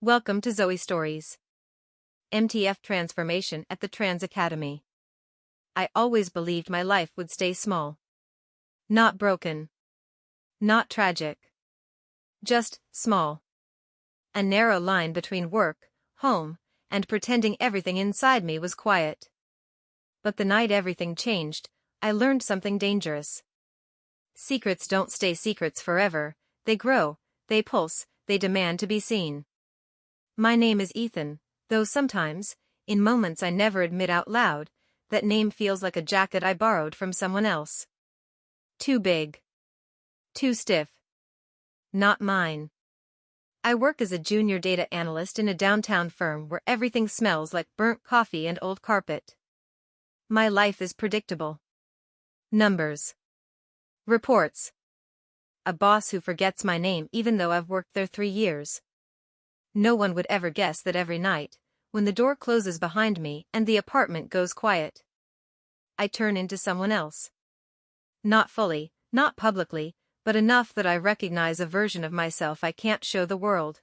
Welcome to Zoe Stories. MTF Transformation at the Trans Academy. I always believed my life would stay small. Not broken. Not tragic. Just small. A narrow line between work, home, and pretending everything inside me was quiet. But the night everything changed, I learned something dangerous. Secrets don't stay secrets forever, they grow, they pulse, they demand to be seen. My name is Ethan, though sometimes, in moments I never admit out loud, that name feels like a jacket I borrowed from someone else. Too big. Too stiff. Not mine. I work as a junior data analyst in a downtown firm where everything smells like burnt coffee and old carpet. My life is predictable. Numbers. Reports. A boss who forgets my name even though I've worked there 3 years. No one would ever guess that every night, when the door closes behind me and the apartment goes quiet, I turn into someone else. Not fully, not publicly, but enough that I recognize a version of myself I can't show the world.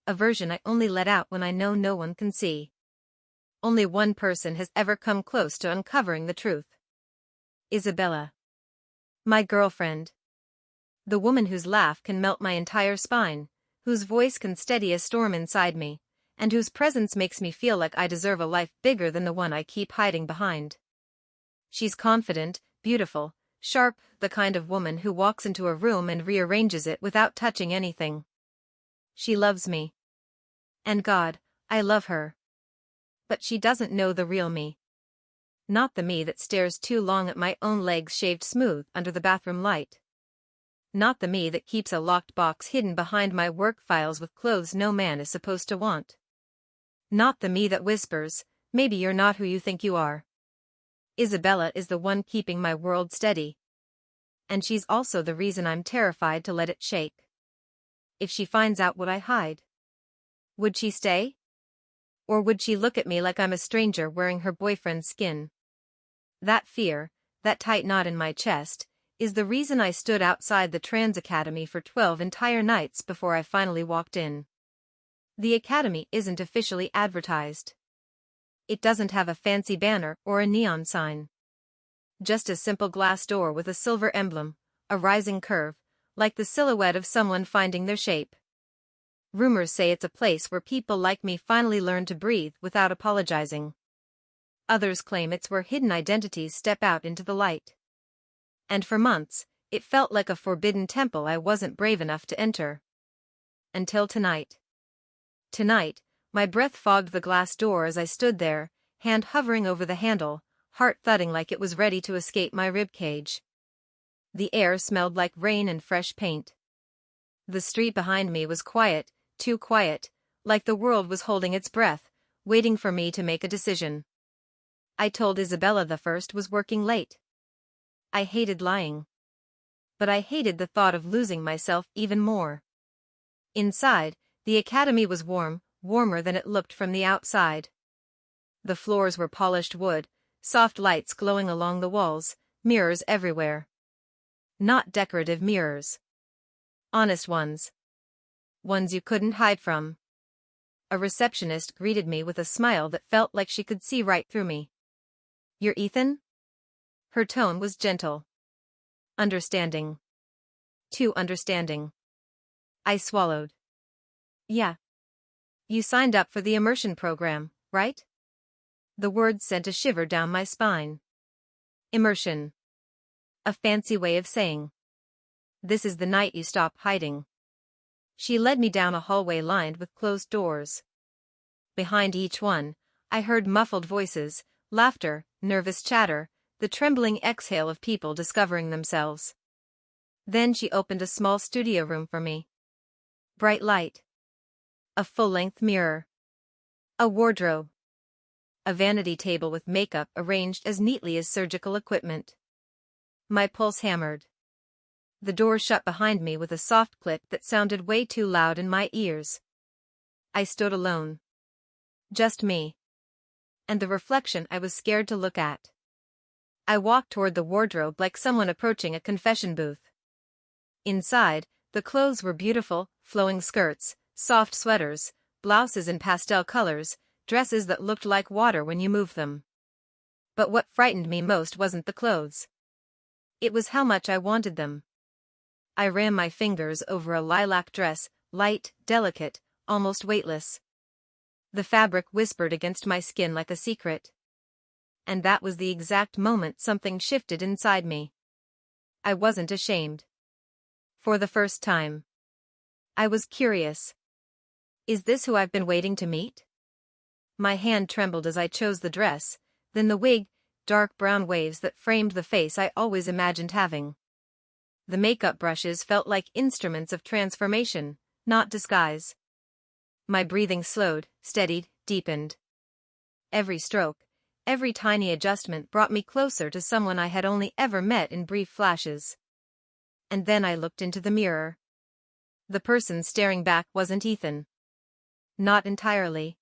A version I only let out when I know no one can see. Only one person has ever come close to uncovering the truth. Isabella. My girlfriend. The woman whose laugh can melt my entire spine, whose voice can steady a storm inside me, and whose presence makes me feel like I deserve a life bigger than the one I keep hiding behind. She's confident, beautiful, sharp, the kind of woman who walks into a room and rearranges it without touching anything. She loves me. And God, I love her. But she doesn't know the real me. Not the me that stares too long at my own legs shaved smooth under the bathroom light. Not the me that keeps a locked box hidden behind my work files with clothes no man is supposed to want. Not the me that whispers, maybe you're not who you think you are. Isabella is the one keeping my world steady. And she's also the reason I'm terrified to let it shake. If she finds out what I hide, would she stay? Or would she look at me like I'm a stranger wearing her boyfriend's skin? That fear, that tight knot in my chest, is the reason I stood outside the Trans Academy for 12 entire nights before I finally walked in. The academy isn't officially advertised. It doesn't have a fancy banner or a neon sign. Just a simple glass door with a silver emblem, a rising curve, like the silhouette of someone finding their shape. Rumors say it's a place where people like me finally learn to breathe without apologizing. Others claim it's where hidden identities step out into the light. And for months, it felt like a forbidden temple I wasn't brave enough to enter. Until tonight. Tonight, my breath fogged the glass door as I stood there, hand hovering over the handle, heart thudding like it was ready to escape my ribcage. The air smelled like rain and fresh paint. The street behind me was quiet, too quiet, like the world was holding its breath, waiting for me to make a decision. I told Isabella the first was working late. I hated lying. But I hated the thought of losing myself even more. Inside, the academy was warm, warmer than it looked from the outside. The floors were polished wood, soft lights glowing along the walls, mirrors everywhere. Not decorative mirrors. Honest ones. Ones you couldn't hide from. A receptionist greeted me with a smile that felt like she could see right through me. "You're Ethan?" Her tone was gentle. Understanding. Too understanding. I swallowed. "Yeah. You signed up for the immersion program, right?" The words sent a shiver down my spine. Immersion. A fancy way of saying, "This is the night you stop hiding." She led me down a hallway lined with closed doors. Behind each one, I heard muffled voices, laughter, nervous chatter, the trembling exhale of people discovering themselves. Then she opened a small studio room for me. Bright light. A full-length mirror. A wardrobe. A vanity table with makeup arranged as neatly as surgical equipment. My pulse hammered. The door shut behind me with a soft click that sounded way too loud in my ears. I stood alone. Just me. And the reflection I was scared to look at. I walked toward the wardrobe like someone approaching a confession booth. Inside, the clothes were beautiful, flowing skirts, soft sweaters, blouses in pastel colors, dresses that looked like water when you moved them. But what frightened me most wasn't the clothes. It was how much I wanted them. I ran my fingers over a lilac dress, light, delicate, almost weightless. The fabric whispered against my skin like a secret. And that was the exact moment something shifted inside me. I wasn't ashamed. For the first time. I was curious. Is this who I've been waiting to meet? My hand trembled as I chose the dress, then the wig, dark brown waves that framed the face I always imagined having. The makeup brushes felt like instruments of transformation, not disguise. My breathing slowed, steadied, deepened. Every stroke, every tiny adjustment brought me closer to someone I had only ever met in brief flashes. And then I looked into the mirror. The person staring back wasn't Ethan. Not entirely.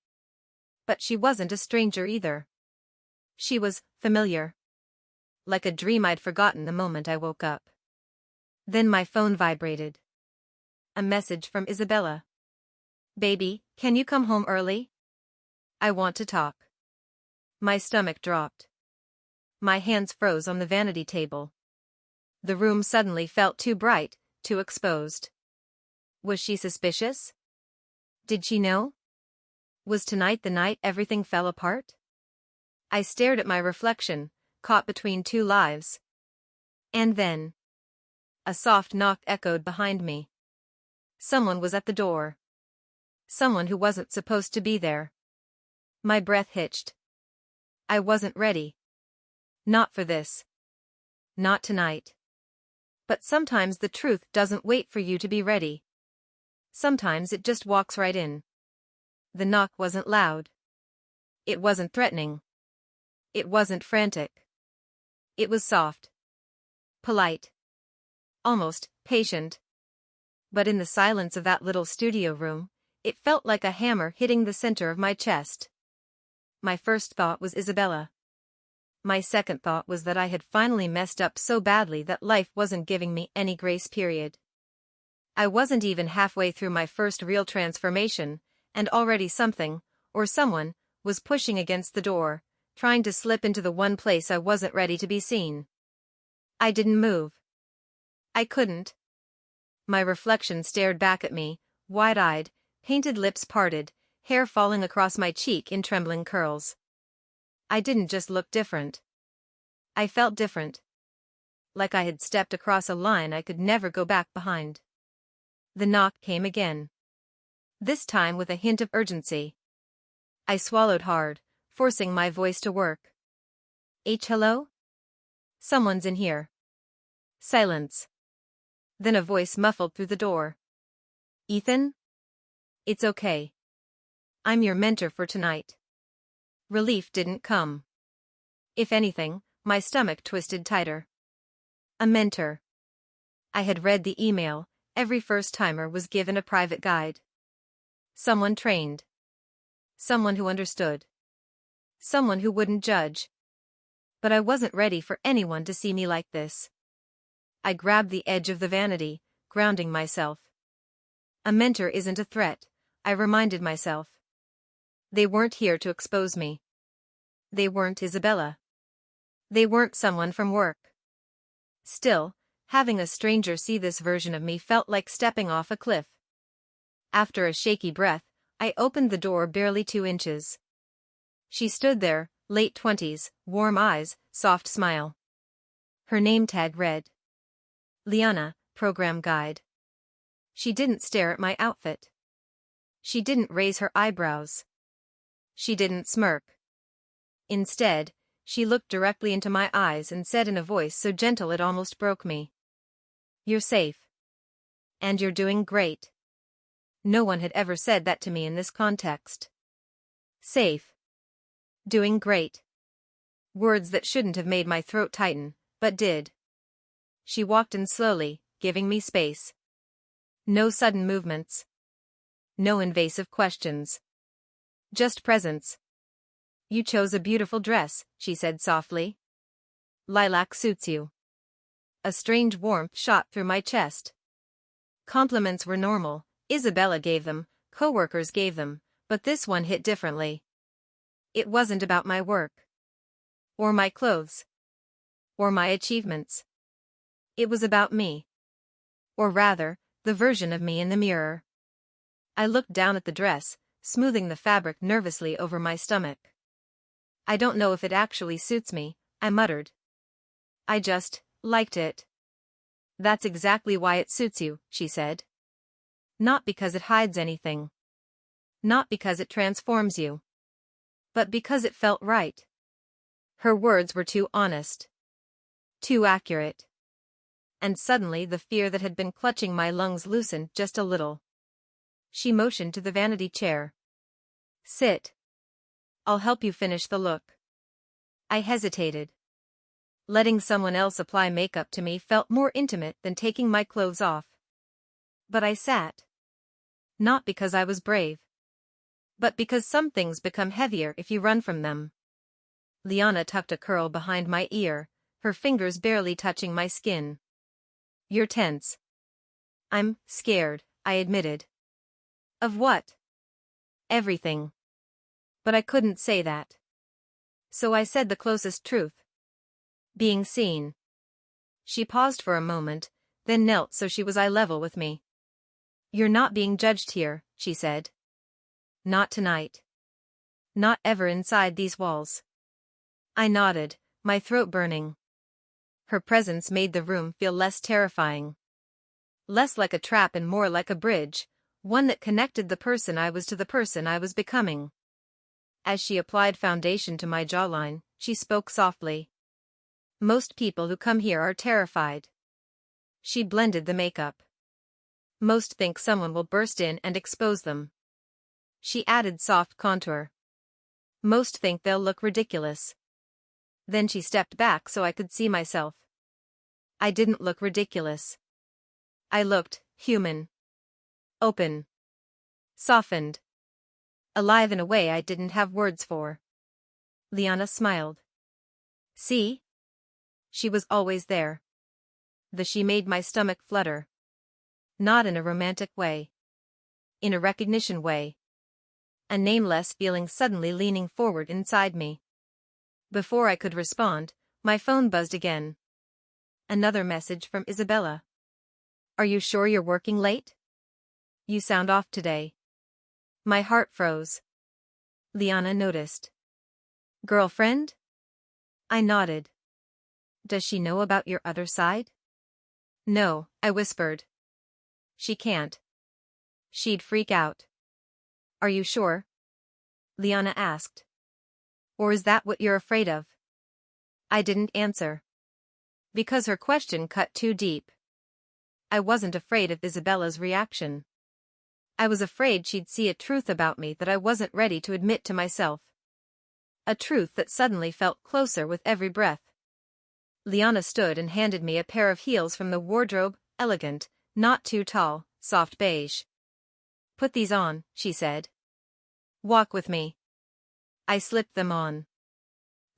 But she wasn't a stranger either. She was familiar. Like a dream I'd forgotten the moment I woke up. Then my phone vibrated. A message from Isabella. "Baby, can you come home early? I want to talk." My stomach dropped. My hands froze on the vanity table. The room suddenly felt too bright, too exposed. Was she suspicious? Did she know? Was tonight the night everything fell apart? I stared at my reflection, caught between two lives. And then a soft knock echoed behind me. Someone was at the door. Someone who wasn't supposed to be there. My breath hitched. I wasn't ready. Not for this. Not tonight. But sometimes the truth doesn't wait for you to be ready. Sometimes it just walks right in. The knock wasn't loud. It wasn't threatening. It wasn't frantic. It was soft. Polite. Almost patient. But in the silence of that little studio room, it felt like a hammer hitting the center of my chest. My first thought was Isabella. My second thought was that I had finally messed up so badly that life wasn't giving me any grace period. I wasn't even halfway through my first real transformation, and already something, or someone, was pushing against the door, trying to slip into the one place I wasn't ready to be seen. I didn't move. I couldn't. My reflection stared back at me, wide-eyed, painted lips parted, hair falling across my cheek in trembling curls. I didn't just look different. I felt different. Like I had stepped across a line I could never go back behind. The knock came again. This time with a hint of urgency. I swallowed hard, forcing my voice to work. Hello? Someone's in here. Silence. Then a voice muffled through the door. Ethan? It's okay. I'm your mentor for tonight. Relief didn't come. If anything, my stomach twisted tighter. A mentor. I had read the email. Every first-timer was given a private guide. Someone trained. Someone who understood. Someone who wouldn't judge. But I wasn't ready for anyone to see me like this. I grabbed the edge of the vanity, grounding myself. A mentor isn't a threat, I reminded myself. They weren't here to expose me. They weren't Isabella. They weren't someone from work. Still, having a stranger see this version of me felt like stepping off a cliff. After a shaky breath, I opened the door barely 2 inches. She stood there, late 20s, warm eyes, soft smile. Her name tag read. Liana, Program Guide. She didn't stare at my outfit. She didn't raise her eyebrows. She didn't smirk. Instead, she looked directly into my eyes and said in a voice so gentle it almost broke me. You're safe. And you're doing great. No one had ever said that to me in this context. Safe. Doing great. Words that shouldn't have made my throat tighten, but did. She walked in slowly, giving me space. No sudden movements. No invasive questions. Just presence. You chose a beautiful dress, she said softly. Lilac suits you. A strange warmth shot through my chest. Compliments were normal, Isabella gave them, coworkers gave them, But this one hit differently. It wasn't about my work. Or my clothes. Or my achievements. It was about me. Or rather, the version of me in the mirror. I looked down at the dress, smoothing the fabric nervously over my stomach. I don't know if it actually suits me, I muttered. I just liked it. That's exactly why it suits you, she said. Not because it hides anything. Not because it transforms you. But because it felt right. Her words were too honest. Too accurate. And suddenly the fear that had been clutching my lungs loosened just a little. She motioned to the vanity chair. Sit. I'll help you finish the look. I hesitated. Letting someone else apply makeup to me felt more intimate than taking my clothes off. But I sat. Not because I was brave. But because some things become heavier if you run from them. Liana tucked a curl behind my ear, her fingers barely touching my skin. You're tense. I'm scared, I admitted. Of what? Everything. But I couldn't say that. So I said the closest truth. Being seen. She paused for a moment, then knelt so she was eye level with me. You're not being judged here, she said. Not tonight. Not ever inside these walls. I nodded, my throat burning. Her presence made the room feel less terrifying. Less like a trap and more like a bridge, one that connected the person I was to the person I was becoming. As she applied foundation to my jawline, she spoke softly. Most people who come here are terrified. She blended the makeup. Most think someone will burst in and expose them. She added soft contour. Most think they'll look ridiculous. Then she stepped back so I could see myself. I didn't look ridiculous. I looked human. Open. Softened. Alive in a way I didn't have words for. Liana smiled. See? She was always there. She made my stomach flutter. Not in a romantic way. In a recognition way. A nameless feeling suddenly leaning forward inside me. Before I could respond, my phone buzzed again. Another message from Isabella. Are you sure you're working late? You sound off today. My heart froze. Liana noticed. Girlfriend? I nodded. Does she know about your other side? No, I whispered. She can't. She'd freak out. Are you sure? Liana asked. Or is that what you're afraid of? I didn't answer. Because her question cut too deep. I wasn't afraid of Isabella's reaction. I was afraid she'd see a truth about me that I wasn't ready to admit to myself. A truth that suddenly felt closer with every breath. Liana stood and handed me a pair of heels from the wardrobe, elegant, not too tall, soft beige. Put these on, she said. Walk with me. I slipped them on.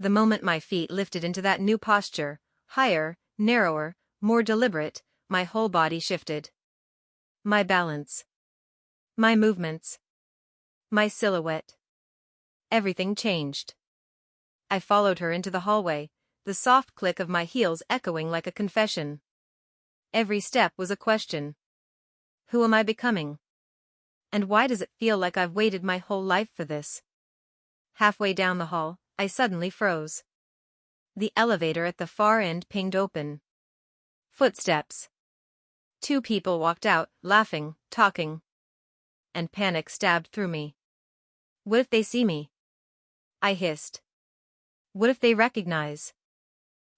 The moment my feet lifted into that new posture, higher, narrower, more deliberate, my whole body shifted. My balance. My movements. My silhouette. Everything changed. I followed her into the hallway, the soft click of my heels echoing like a confession. Every step was a question. Who am I becoming? And why does it feel like I've waited my whole life for this? Halfway down the hall, I suddenly froze. The elevator at the far end pinged open. Footsteps. 2 people walked out, laughing, talking. And panic stabbed through me. What if they see me? I hissed. What if they recognize?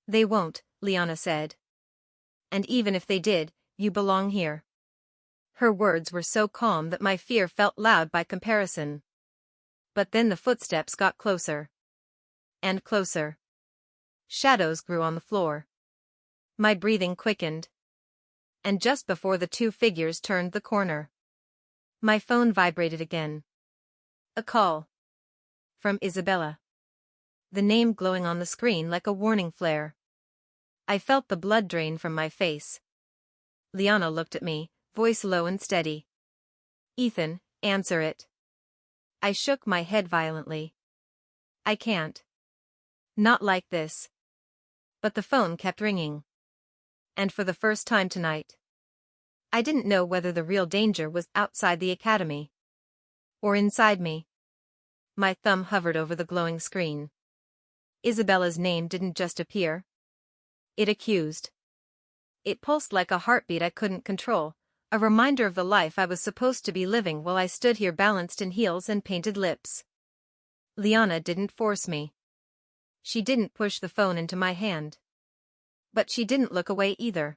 They won't, Liana said. And even if they did, you belong here. Her words were so calm that my fear felt loud by comparison. But then the footsteps got closer. And closer. Shadows grew on the floor. My breathing quickened. And just before the 2 figures turned the corner, my phone vibrated again. A call. From Isabella. The name glowing on the screen like a warning flare. I felt the blood drain from my face. Liana looked at me, voice low and steady. Ethan, answer it. I shook my head violently. I can't. Not like this. But the phone kept ringing. And for the first time tonight, I didn't know whether the real danger was outside the academy or inside me. My thumb hovered over the glowing screen. Isabella's name didn't just appear. It accused. It pulsed like a heartbeat I couldn't control, a reminder of the life I was supposed to be living while I stood here balanced in heels and painted lips. Liana didn't force me. She didn't push the phone into my hand. But she didn't look away either.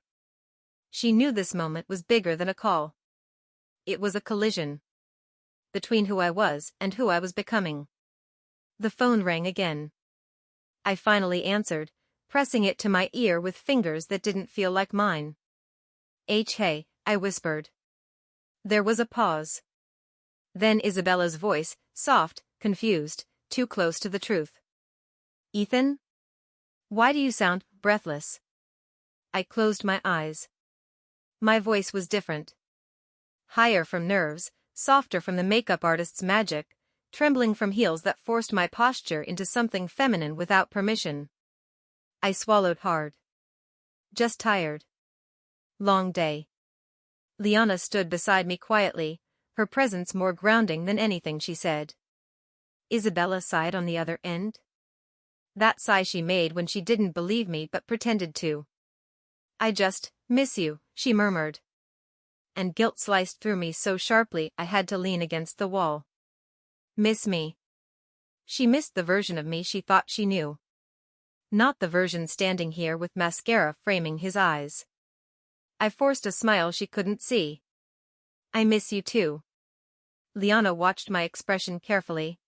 She knew this moment was bigger than a call. It was a collision between who I was and who I was becoming. The phone rang again. I finally answered, pressing it to my ear with fingers that didn't feel like mine. Hey, I whispered. There was a pause. Then Isabella's voice, soft, confused, too close to the truth. Ethan? Why do you sound breathless? I closed my eyes. My voice was different. Higher from nerves, softer from the makeup artist's magic, trembling from heels that forced my posture into something feminine without permission. I swallowed hard. Just tired. Long day. Liana stood beside me quietly, her presence more grounding than anything she said. Isabella sighed on the other end. That sigh she made when she didn't believe me but pretended to. I just miss you, she murmured. And guilt sliced through me so sharply I had to lean against the wall. Miss me. She missed the version of me she thought she knew. Not the version standing here with mascara framing his eyes. I forced a smile she couldn't see. I miss you too. Liana watched my expression carefully.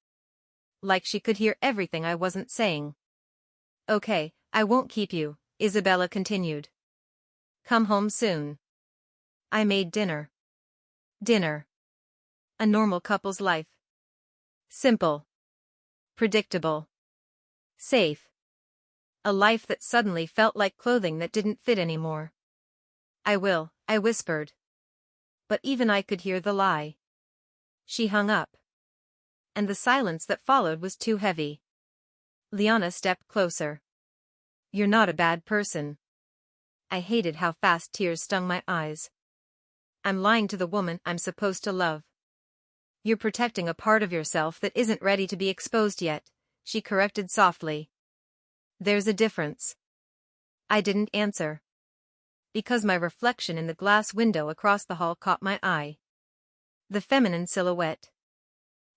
Like she could hear everything I wasn't saying. Okay, I won't keep you, Isabella continued. Come home soon. I made dinner. Dinner. A normal couple's life. Simple. Predictable. Safe. A life that suddenly felt like clothing that didn't fit anymore. I will, I whispered. But even I could hear the lie. She hung up. And the silence that followed was too heavy. Liana stepped closer. You're not a bad person. I hated how fast tears stung my eyes. I'm lying to the woman I'm supposed to love. You're protecting a part of yourself that isn't ready to be exposed yet, she corrected softly. There's a difference. I didn't answer. Because my reflection in the glass window across the hall caught my eye. The feminine silhouette.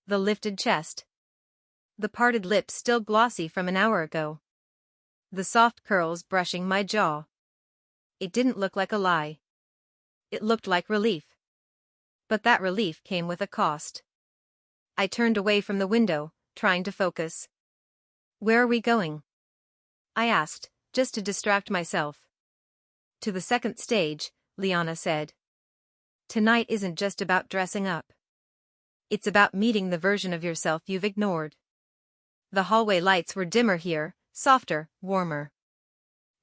The lifted chest. The parted lips still glossy from an hour ago. The soft curls brushing my jaw. It didn't look like a lie. It looked like relief. But that relief came with a cost. I turned away from the window, trying to focus. Where are we going? I asked, just to distract myself. To the second stage, Liana said. Tonight isn't just about dressing up. It's about meeting the version of yourself you've ignored. The hallway lights were dimmer here, softer, warmer.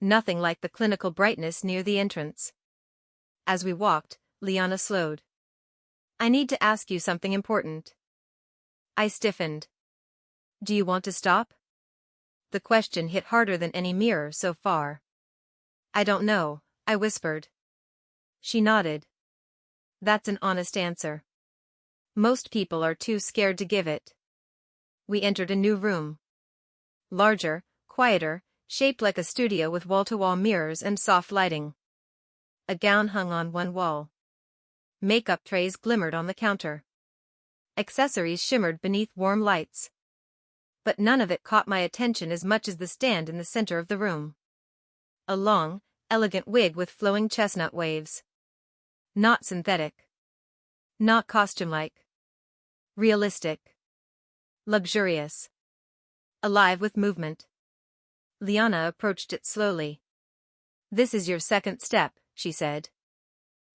Nothing like the clinical brightness near the entrance. As we walked, Liana slowed. I need to ask you something important. I stiffened. Do you want to stop? The question hit harder than any mirror so far. I don't know, I whispered. She nodded. That's an honest answer. Most people are too scared to give it. We entered a new room. Larger, quieter, shaped like a studio with wall-to-wall mirrors and soft lighting. A gown hung on one wall. Makeup trays glimmered on the counter. Accessories shimmered beneath warm lights. But none of it caught my attention as much as the stand in the center of the room. A long, elegant wig with flowing chestnut waves. Not synthetic. Not costume-like. Realistic. Luxurious. Alive with movement. Liana approached it slowly. This is your second step, she said.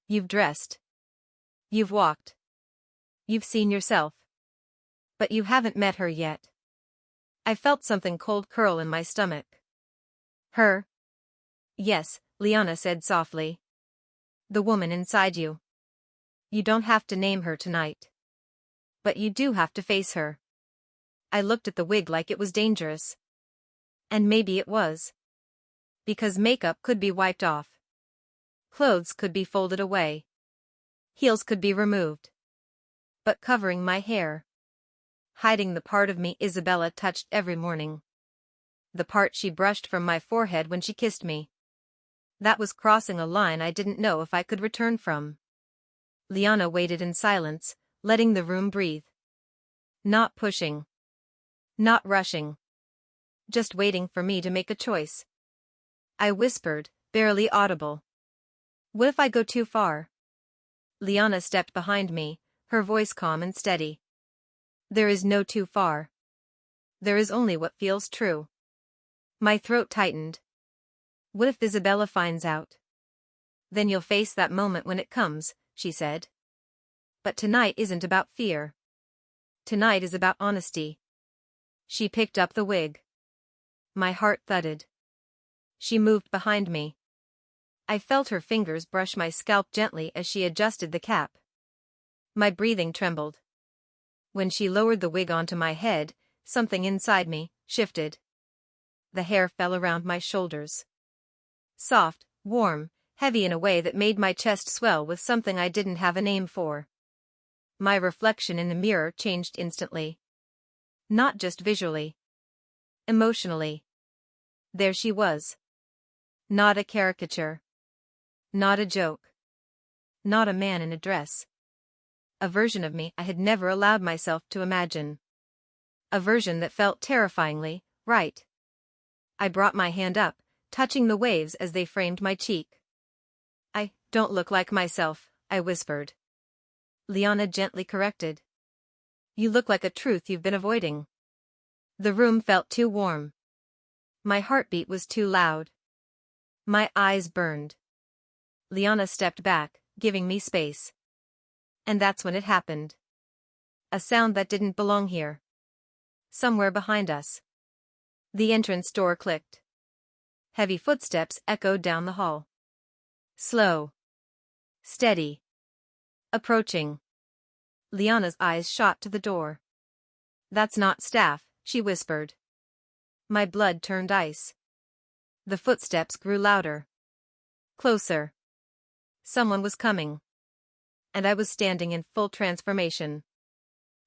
You've dressed. You've walked. You've seen yourself. But you haven't met her yet. I felt something cold curl in my stomach. Her? Yes, Liana said softly. The woman inside you. You don't have to name her tonight. But you do have to face her. I looked at the wig like it was dangerous. And maybe it was. Because makeup could be wiped off. Clothes could be folded away. Heels could be removed. But covering my hair. Hiding the part of me Isabella touched every morning. The part she brushed from my forehead when she kissed me. That was crossing a line I didn't know if I could return from. Liana waited in silence, letting the room breathe. Not pushing. Not rushing. Just waiting for me to make a choice. I whispered, barely audible. What if I go too far? Liana stepped behind me, her voice calm and steady. There is no too far. There is only what feels true. My throat tightened. What if Isabella finds out? Then you'll face that moment when it comes, she said. But tonight isn't about fear. Tonight is about honesty. She picked up the wig. My heart thudded. She moved behind me. I felt her fingers brush my scalp gently as she adjusted the cap. My breathing trembled. When she lowered the wig onto my head, something inside me shifted. The hair fell around my shoulders. Soft, warm, heavy in a way that made my chest swell with something I didn't have a name for. My reflection in the mirror changed instantly. Not just visually. Emotionally. There she was. Not a caricature. Not a joke. Not a man in a dress. A version of me I had never allowed myself to imagine. A version that felt terrifyingly right. I brought my hand up, touching the waves as they framed my cheek. I don't look like myself, I whispered. Liana gently corrected. You look like a truth you've been avoiding. The room felt too warm. My heartbeat was too loud. My eyes burned. Liana stepped back, giving me space. And that's when it happened. A sound that didn't belong here. Somewhere behind us. The entrance door clicked. Heavy footsteps echoed down the hall. Slow. Steady. Approaching. Liana's eyes shot to the door. That's not staff, she whispered. My blood turned ice. The footsteps grew louder. Closer. Someone was coming. And I was standing in full transformation.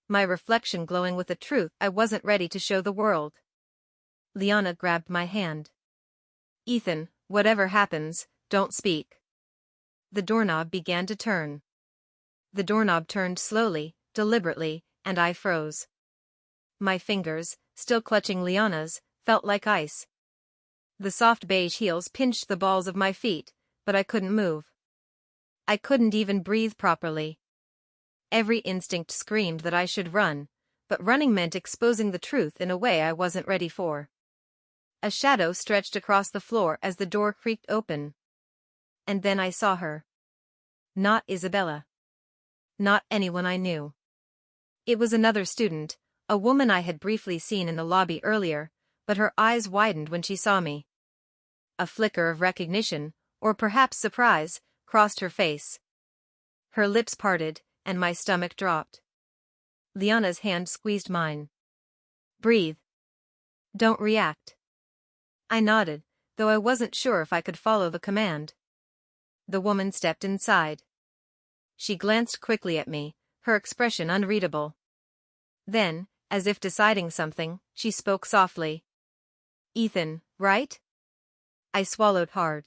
My reflection glowing with a truth I wasn't ready to show the world. Liana grabbed my hand. Ethan, whatever happens, don't speak. The doorknob began to turn. The doorknob turned slowly, deliberately, and I froze. My fingers, still clutching Liana's, felt like ice. The soft beige heels pinched the balls of my feet, but I couldn't move. I couldn't even breathe properly. Every instinct screamed that I should run, but running meant exposing the truth in a way I wasn't ready for. A shadow stretched across the floor as the door creaked open. And then I saw her. Not Isabella. Not anyone I knew. It was another student, a woman I had briefly seen in the lobby earlier, but her eyes widened when she saw me. A flicker of recognition, or perhaps surprise, crossed her face. Her lips parted, and my stomach dropped. Liana's hand squeezed mine. Breathe. Don't react. I nodded, though I wasn't sure if I could follow the command. The woman stepped inside. She glanced quickly at me, her expression unreadable. Then, as if deciding something, she spoke softly. Ethan, right? I swallowed hard.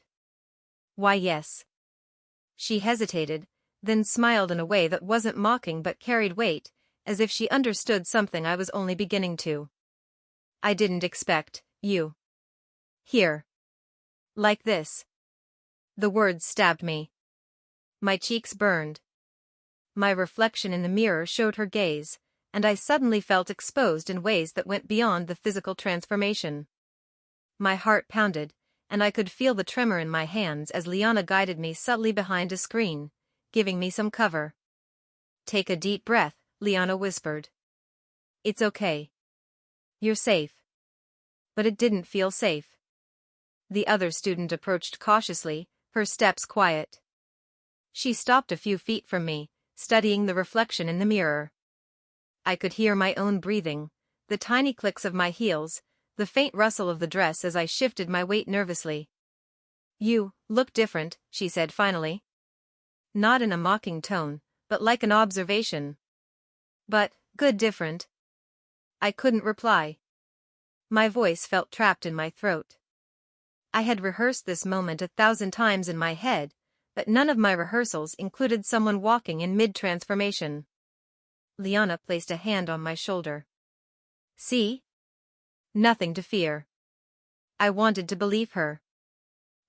Why, yes. She hesitated, then smiled in a way that wasn't mocking but carried weight, as if she understood something I was only beginning to. I didn't expect you. Here. Like this. The words stabbed me. My cheeks burned. My reflection in the mirror showed her gaze, and I suddenly felt exposed in ways that went beyond the physical transformation. My heart pounded, and I could feel the tremor in my hands as Liana guided me subtly behind a screen, giving me some cover. Take a deep breath, Liana whispered. It's okay. You're safe. But it didn't feel safe. The other student approached cautiously, her steps quiet. She stopped a few feet from me, studying the reflection in the mirror. I could hear my own breathing, the tiny clicks of my heels, the faint rustle of the dress as I shifted my weight nervously. "You look different," she said finally. Not in a mocking tone, but like an observation. "But, good different." I couldn't reply. My voice felt trapped in my throat. I had rehearsed this moment 1,000 times in my head, but none of my rehearsals included someone walking in mid-transformation. Liana placed a hand on my shoulder. "See? Nothing to fear." I wanted to believe her.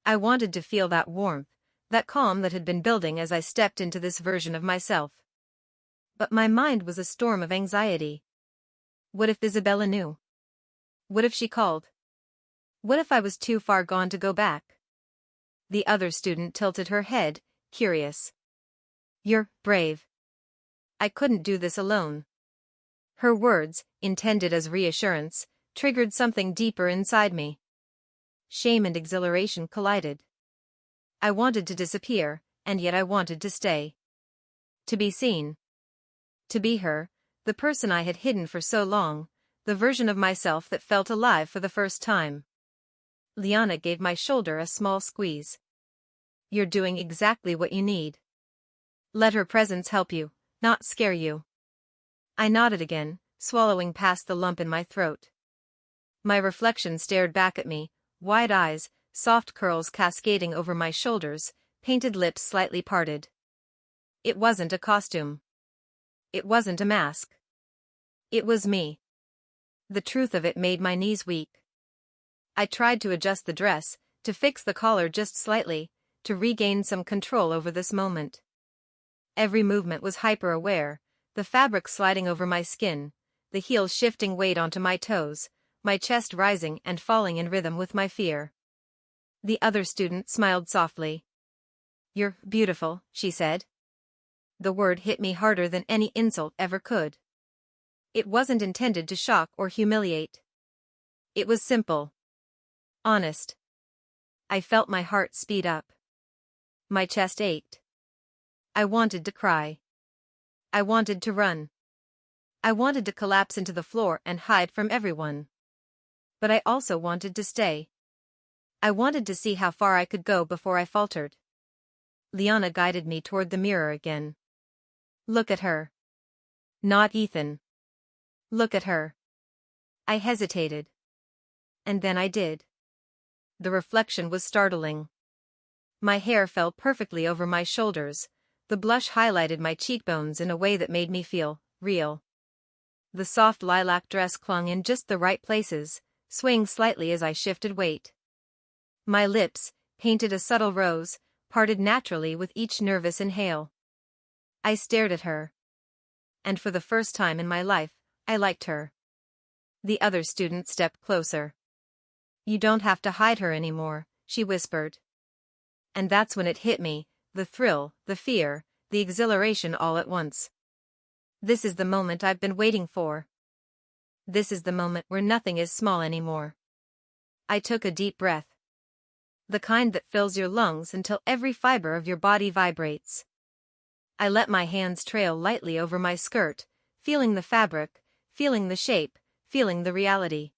I wanted to feel that warmth, that calm that had been building as I stepped into this version of myself. But my mind was a storm of anxiety. What if Isabella knew? What if she called? What if I was too far gone to go back? The other student tilted her head, curious. "You're brave." I couldn't do this alone. Her words, intended as reassurance, triggered something deeper inside me. Shame and exhilaration collided. I wanted to disappear, and yet I wanted to stay. To be seen. To be her, the person I had hidden for so long, the version of myself that felt alive for the first time. Liana gave my shoulder a small squeeze. "You're doing exactly what you need. Let her presence help you, not scare you." I nodded again, swallowing past the lump in my throat. My reflection stared back at me, wide eyes, soft curls cascading over my shoulders, painted lips slightly parted. It wasn't a costume. It wasn't a mask. It was me. The truth of it made my knees weak. I tried to adjust the dress, to fix the collar just slightly, to regain some control over this moment. Every movement was hyper-aware, the fabric sliding over my skin, the heels shifting weight onto my toes, my chest rising and falling in rhythm with my fear. The other student smiled softly. "You're beautiful," she said. The word hit me harder than any insult ever could. It wasn't intended to shock or humiliate. It was simple. Honest. I felt my heart speed up. My chest ached. I wanted to cry. I wanted to run. I wanted to collapse into the floor and hide from everyone. But I also wanted to stay. I wanted to see how far I could go before I faltered. Liana guided me toward the mirror again. "Look at her." "Not Ethan." "Look at her." I hesitated. And then I did. The reflection was startling. My hair fell perfectly over my shoulders, the blush highlighted my cheekbones in a way that made me feel real. The soft lilac dress clung in just the right places, swaying slightly as I shifted weight. My lips, painted a subtle rose, parted naturally with each nervous inhale. I stared at her. And for the first time in my life, I liked her. The other student stepped closer. "You don't have to hide her anymore," she whispered. And that's when it hit me, the thrill, the fear, the exhilaration all at once. This is the moment I've been waiting for. This is the moment where nothing is small anymore. I took a deep breath. The kind that fills your lungs until every fiber of your body vibrates. I let my hands trail lightly over my skirt, feeling the fabric, feeling the shape, feeling the reality.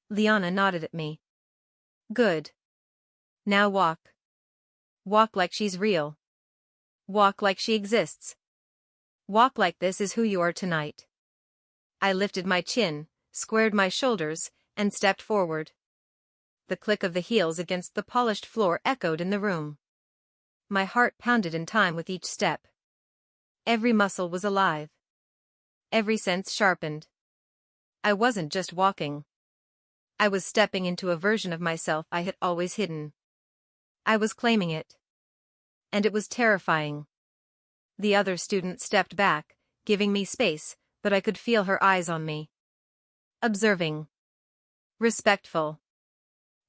Liana nodded at me. "Good. Now walk. Walk like she's real. Walk like she exists. Walk like this is who you are tonight." I lifted my chin, squared my shoulders, and stepped forward. The click of the heels against the polished floor echoed in the room. My heart pounded in time with each step. Every muscle was alive. Every sense sharpened. I wasn't just walking. I was stepping into a version of myself I had always hidden. I was claiming it. And it was terrifying. The other student stepped back, giving me space, but I could feel her eyes on me. Observing. Respectful.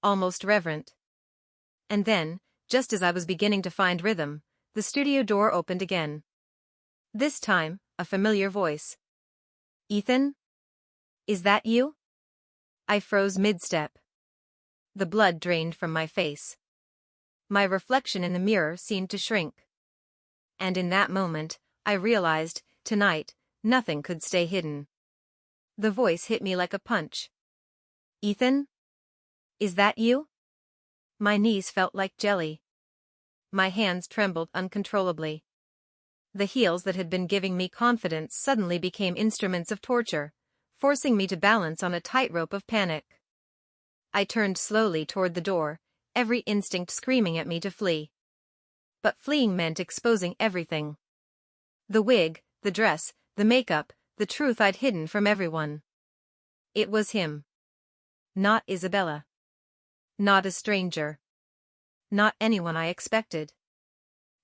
Almost reverent. And then, just as I was beginning to find rhythm, the studio door opened again. This time, a familiar voice. "Ethan? Is that you?" I froze mid-step. The blood drained from my face. My reflection in the mirror seemed to shrink. And in that moment, I realized, tonight, Nothing could stay hidden. The voice hit me like a punch. Ethan? Is that you? My knees felt like jelly. My hands trembled uncontrollably. The heels that had been giving me confidence suddenly became instruments of torture, forcing me to balance on a tightrope of panic. I turned slowly toward the door, every instinct screaming at me to flee. But fleeing meant exposing everything. The wig, the dress, the makeup, the truth I'd hidden from everyone. It was him. Not Isabella. Not a stranger. Not anyone I expected.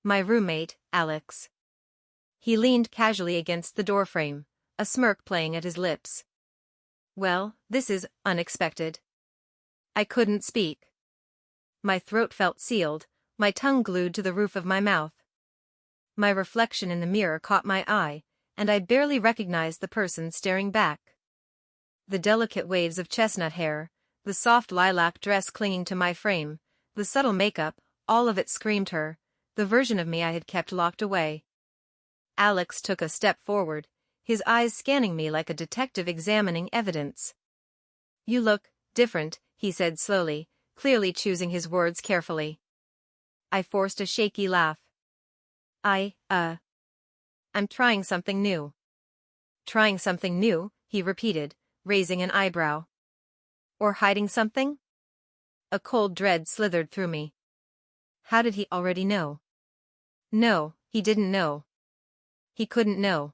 My roommate, Alex. He leaned casually against the doorframe, a smirk playing at his lips. Well, this is unexpected. I couldn't speak. My throat felt sealed, my tongue glued to the roof of my mouth. My reflection in the mirror caught my eye, and I barely recognized the person staring back. The delicate waves of chestnut hair, the soft lilac dress clinging to my frame, the subtle makeup, all of it screamed her, the version of me I had kept locked away. Alex took a step forward, his eyes scanning me like a detective examining evidence. You look different, he said slowly, clearly choosing his words carefully. I forced a shaky laugh. I'm trying something new. Trying something new, he repeated, raising an eyebrow. Or hiding something? A cold dread slithered through me. How did he already know? No, he didn't know. He couldn't know.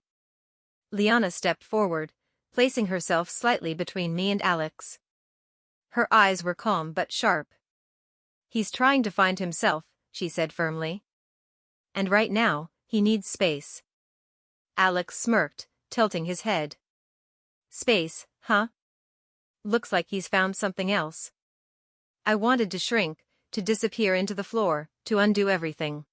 Liana stepped forward, placing herself slightly between me and Alex. Her eyes were calm but sharp. He's trying to find himself, she said firmly. And right now, he needs space. Alex smirked, tilting his head. Space, huh? Looks like he's found something else. I wanted to shrink, to disappear into the floor, to undo everything.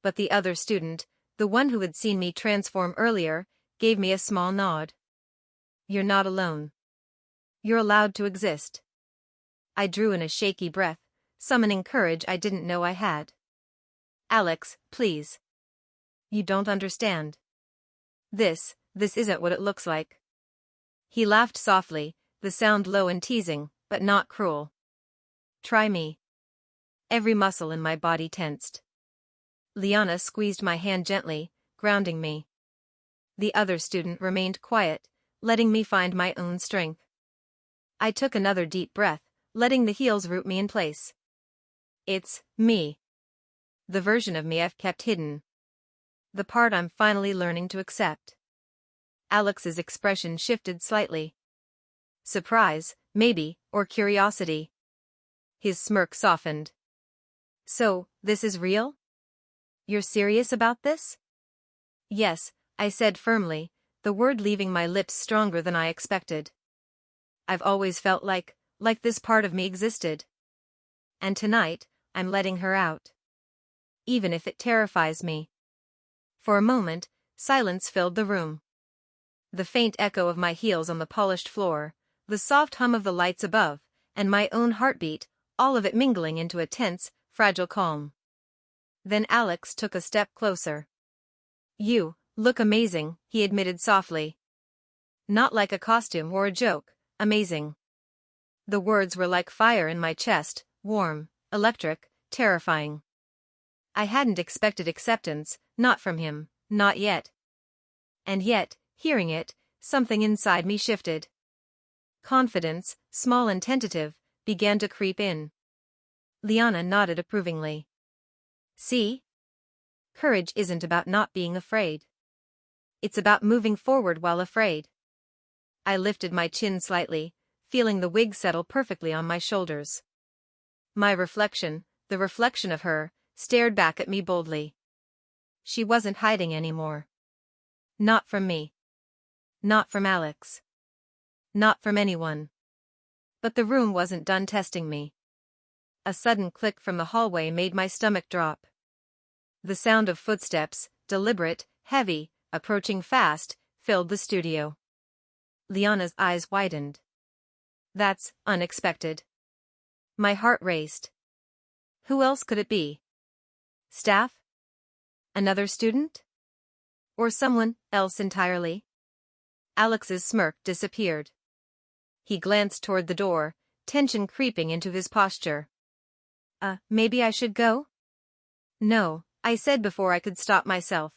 But the other student, the one who had seen me transform earlier, gave me a small nod. You're not alone. You're allowed to exist. I drew in a shaky breath, summoning courage I didn't know I had. Alex, please. You don't understand. This isn't what it looks like. He laughed softly, the sound low and teasing, but not cruel. Try me. Every muscle in my body tensed. Liana squeezed my hand gently, grounding me. The other student remained quiet, letting me find my own strength. I took another deep breath, letting the heels root me in place. It's me. The version of me I've kept hidden. The part I'm finally learning to accept. Alex's expression shifted slightly. Surprise, maybe, or curiosity. His smirk softened. So, this is real? You're serious about this? Yes, I said firmly, the word leaving my lips stronger than I expected. I've always felt like this part of me existed. And tonight, I'm letting her out. Even if it terrifies me. For a moment, silence filled the room. The faint echo of my heels on the polished floor, the soft hum of the lights above, and my own heartbeat, all of it mingling into a tense, fragile calm. Then Alex took a step closer. You look amazing, he admitted softly. Not like a costume or a joke, amazing. The words were like fire in my chest, warm, electric, terrifying. I hadn't expected acceptance, not from him, not yet. And yet, hearing it, something inside me shifted. Confidence, small and tentative, began to creep in. Liana nodded approvingly. See? Courage isn't about not being afraid. It's about moving forward while afraid. I lifted my chin slightly, feeling the wig settle perfectly on my shoulders. My reflection, the reflection of her, stared back at me boldly. She wasn't hiding anymore. Not from me. Not from Alex. Not from anyone. But the room wasn't done testing me. A sudden click from the hallway made my stomach drop. The sound of footsteps, deliberate, heavy, approaching fast, filled the studio. Liana's eyes widened. That's unexpected. My heart raced. Who else could it be? Staff? Another student? Or someone else entirely? Alex's smirk disappeared. He glanced toward the door, tension creeping into his posture. Maybe I should go? No, I said before I could stop myself.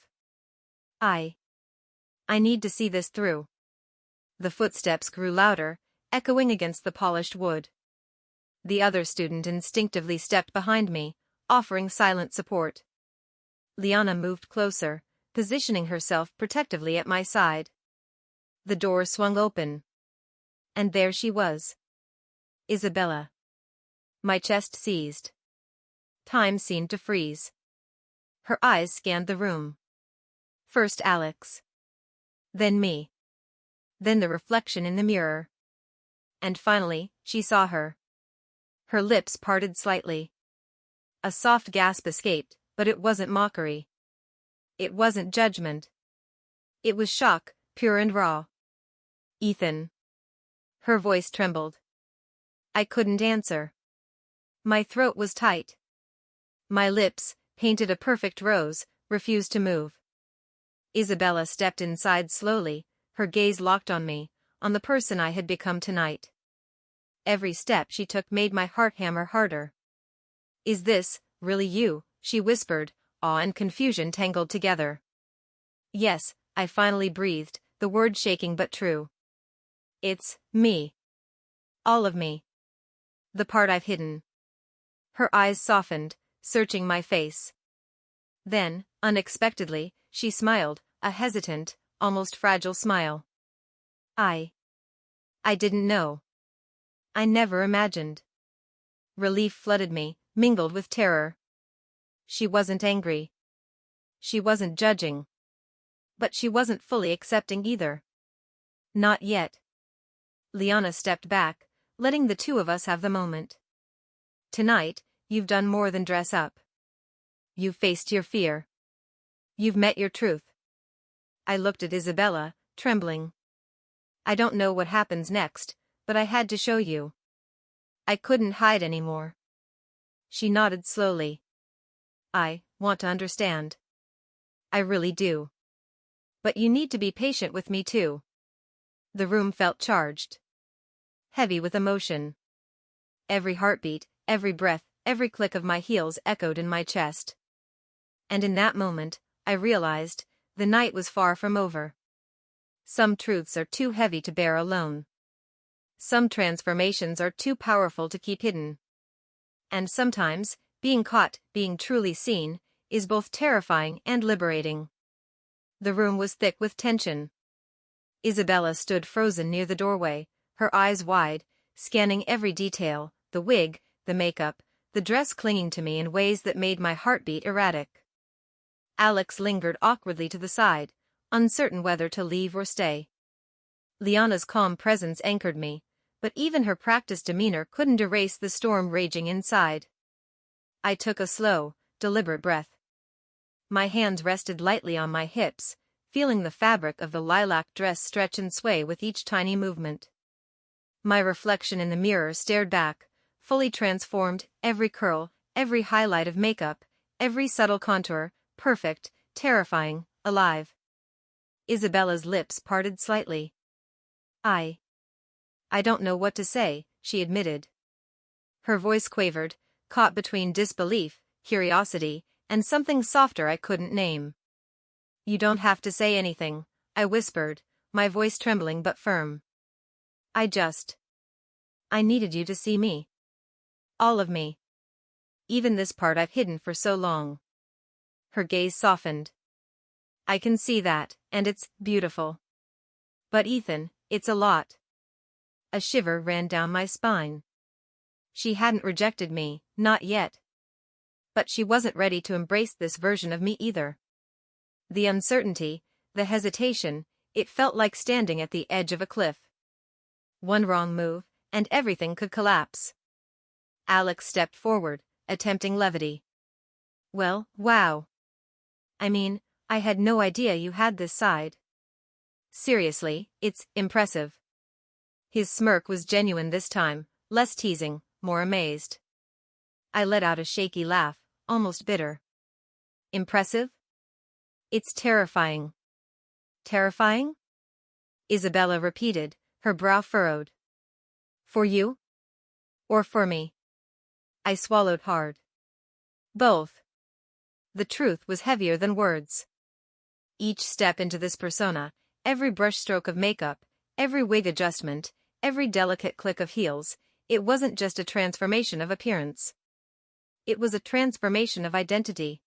I need to see this through. The footsteps grew louder, echoing against the polished wood. The other student instinctively stepped behind me, offering silent support. Liana moved closer, positioning herself protectively at my side. The door swung open. And there she was. Isabella. My chest seized. Time seemed to freeze. Her eyes scanned the room. First Alex. Then me. Then the reflection in the mirror. And finally, she saw her. Her lips parted slightly. A soft gasp escaped, but it wasn't mockery. It wasn't judgment. It was shock, pure and raw. Ethan. Her voice trembled. I couldn't answer. My throat was tight. My lips, painted a perfect rose, refused to move. Isabella stepped inside slowly, her gaze locked on me, on the person I had become tonight. Every step she took made my heart hammer harder. Is this really you? She whispered, awe and confusion tangled together. Yes, I finally breathed, the word shaking but true. It's me. All of me. The part I've hidden. Her eyes softened, searching my face. Then, unexpectedly, she smiled, a hesitant, almost fragile smile. I didn't know. I never imagined. Relief flooded me, mingled with terror. She wasn't angry. She wasn't judging. But she wasn't fully accepting either. Not yet. Liana stepped back, letting the two of us have the moment. Tonight, you've done more than dress up. You've faced your fear. You've met your truth. I looked at Isabella, trembling. I don't know what happens next, but I had to show you. I couldn't hide anymore. She nodded slowly. I want to understand. I really do. But you need to be patient with me too. The room felt charged. Heavy with emotion. Every heartbeat, every breath, every click of my heels echoed in my chest. And in that moment, I realized, the night was far from over. Some truths are too heavy to bear alone. Some transformations are too powerful to keep hidden. And sometimes, being caught, being truly seen, is both terrifying and liberating. The room was thick with tension. Isabella stood frozen near the doorway, her eyes wide, scanning every detail, the wig, the makeup, the dress clinging to me in ways that made my heartbeat erratic. Alex lingered awkwardly to the side, uncertain whether to leave or stay. Liana's calm presence anchored me, but even her practiced demeanor couldn't erase the storm raging inside. I took a slow, deliberate breath. My hands rested lightly on my hips, feeling the fabric of the lilac dress stretch and sway with each tiny movement. My reflection in the mirror stared back, fully transformed, every curl, every highlight of makeup, every subtle contour, perfect, terrifying, alive. Isabella's lips parted slightly. I don't know what to say, she admitted. Her voice quavered, caught between disbelief, curiosity, and something softer I couldn't name. You don't have to say anything, I whispered, my voice trembling but firm. I needed you to see me. All of me. Even this part I've hidden for so long. Her gaze softened. I can see that, and it's beautiful. But Ethan, it's a lot. A shiver ran down my spine. She hadn't rejected me, not yet. But she wasn't ready to embrace this version of me either. The uncertainty, the hesitation, it felt like standing at the edge of a cliff. One wrong move, and everything could collapse. Alex stepped forward, attempting levity. Well, wow. I mean, I had no idea you had this side. Seriously, it's impressive. His smirk was genuine this time, less teasing, more amazed. I let out a shaky laugh, almost bitter. Impressive? It's terrifying. Terrifying? Isabella repeated, her brow furrowed. For you? Or for me? I swallowed hard. Both. The truth was heavier than words. Each step into this persona, every brushstroke of makeup, every wig adjustment, every delicate click of heels, it wasn't just a transformation of appearance. It was a transformation of identity.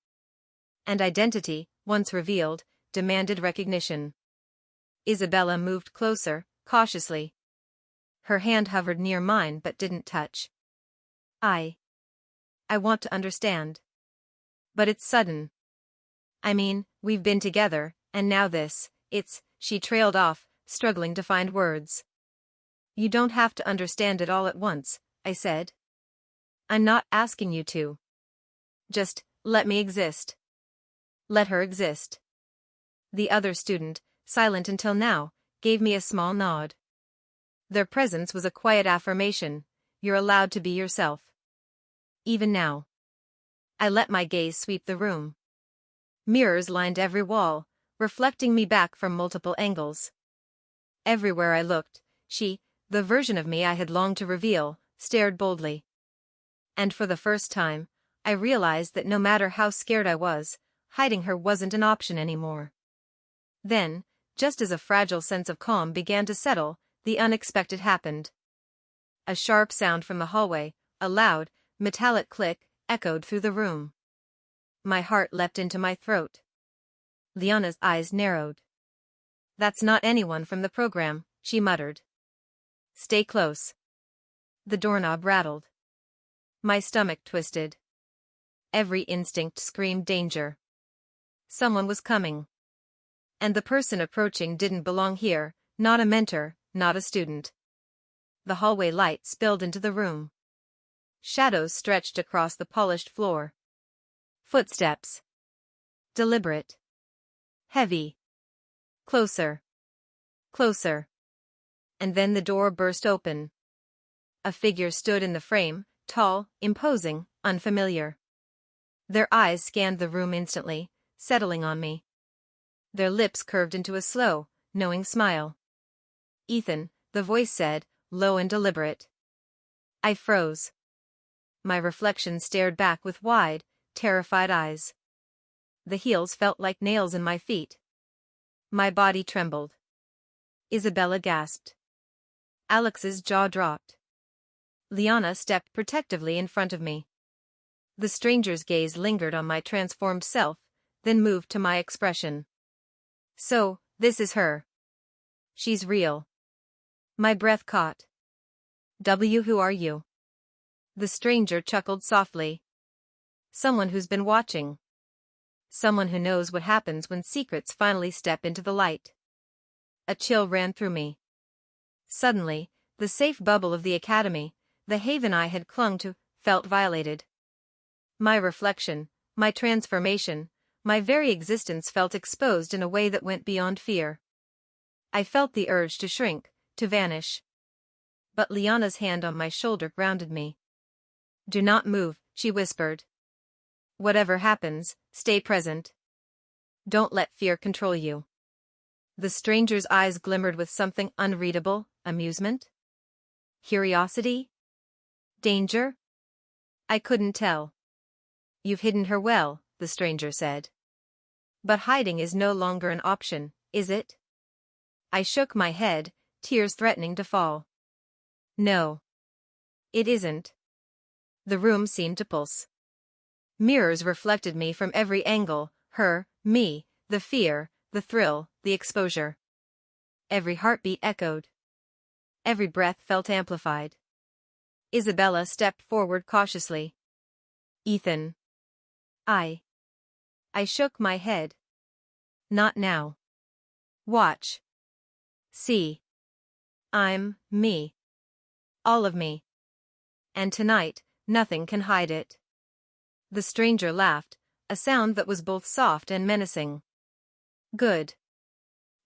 And identity, once revealed, demanded recognition. Isabella moved closer, cautiously. Her hand hovered near mine but didn't touch. I want to understand. But it's sudden. I mean, we've been together, and now this, she trailed off, struggling to find words. You don't have to understand it all at once, I said. I'm not asking you to. Just, let me exist. Let her exist. The other student, silent until now, gave me a small nod. Their presence was a quiet affirmation. You're allowed to be yourself. Even now. I let my gaze sweep the room. Mirrors lined every wall, reflecting me back from multiple angles. Everywhere I looked, she, the version of me I had longed to reveal, stared boldly. And for the first time, I realized that no matter how scared I was, hiding her wasn't an option anymore. Then, just as a fragile sense of calm began to settle, the unexpected happened. A sharp sound from the hallway, a loud, metallic click, echoed through the room. My heart leapt into my throat. Liana's eyes narrowed. That's not anyone from the program, she muttered. Stay close. The doorknob rattled. My stomach twisted. Every instinct screamed danger. Someone was coming. And the person approaching didn't belong here, not a mentor, not a student. The hallway light spilled into the room. Shadows stretched across the polished floor. Footsteps. Deliberate. Heavy. Closer. Closer. And then the door burst open. A figure stood in the frame, tall, imposing, unfamiliar. Their eyes scanned the room instantly, settling on me. Their lips curved into a slow, knowing smile. Ethan, the voice said, low and deliberate. I froze. My reflection stared back with wide, terrified eyes. The heels felt like nails in my feet. My body trembled. Isabella gasped. Alex's jaw dropped. Liana stepped protectively in front of me. The stranger's gaze lingered on my transformed self, then moved to my expression. So, this is her. She's real. My breath caught. Who are you? The stranger chuckled softly. Someone who's been watching. Someone who knows what happens when secrets finally step into the light. A chill ran through me. Suddenly, the safe bubble of the academy, the haven I had clung to, felt violated. My reflection, my transformation, my very existence felt exposed in a way that went beyond fear. I felt the urge to shrink, to vanish. But Liana's hand on my shoulder grounded me. Do not move, she whispered. Whatever happens, stay present. Don't let fear control you. The stranger's eyes glimmered with something unreadable, amusement? Curiosity? Danger? I couldn't tell. You've hidden her well, the stranger said. But hiding is no longer an option, is it? I shook my head, tears threatening to fall. No. It isn't. The room seemed to pulse. Mirrors reflected me from every angle, her, me, the fear, the thrill, the exposure. Every heartbeat echoed. Every breath felt amplified. Isabella stepped forward cautiously. Ethan. I shook my head. Not now. Watch. See. I'm me. All of me. And tonight, nothing can hide it. The stranger laughed, a sound that was both soft and menacing. Good.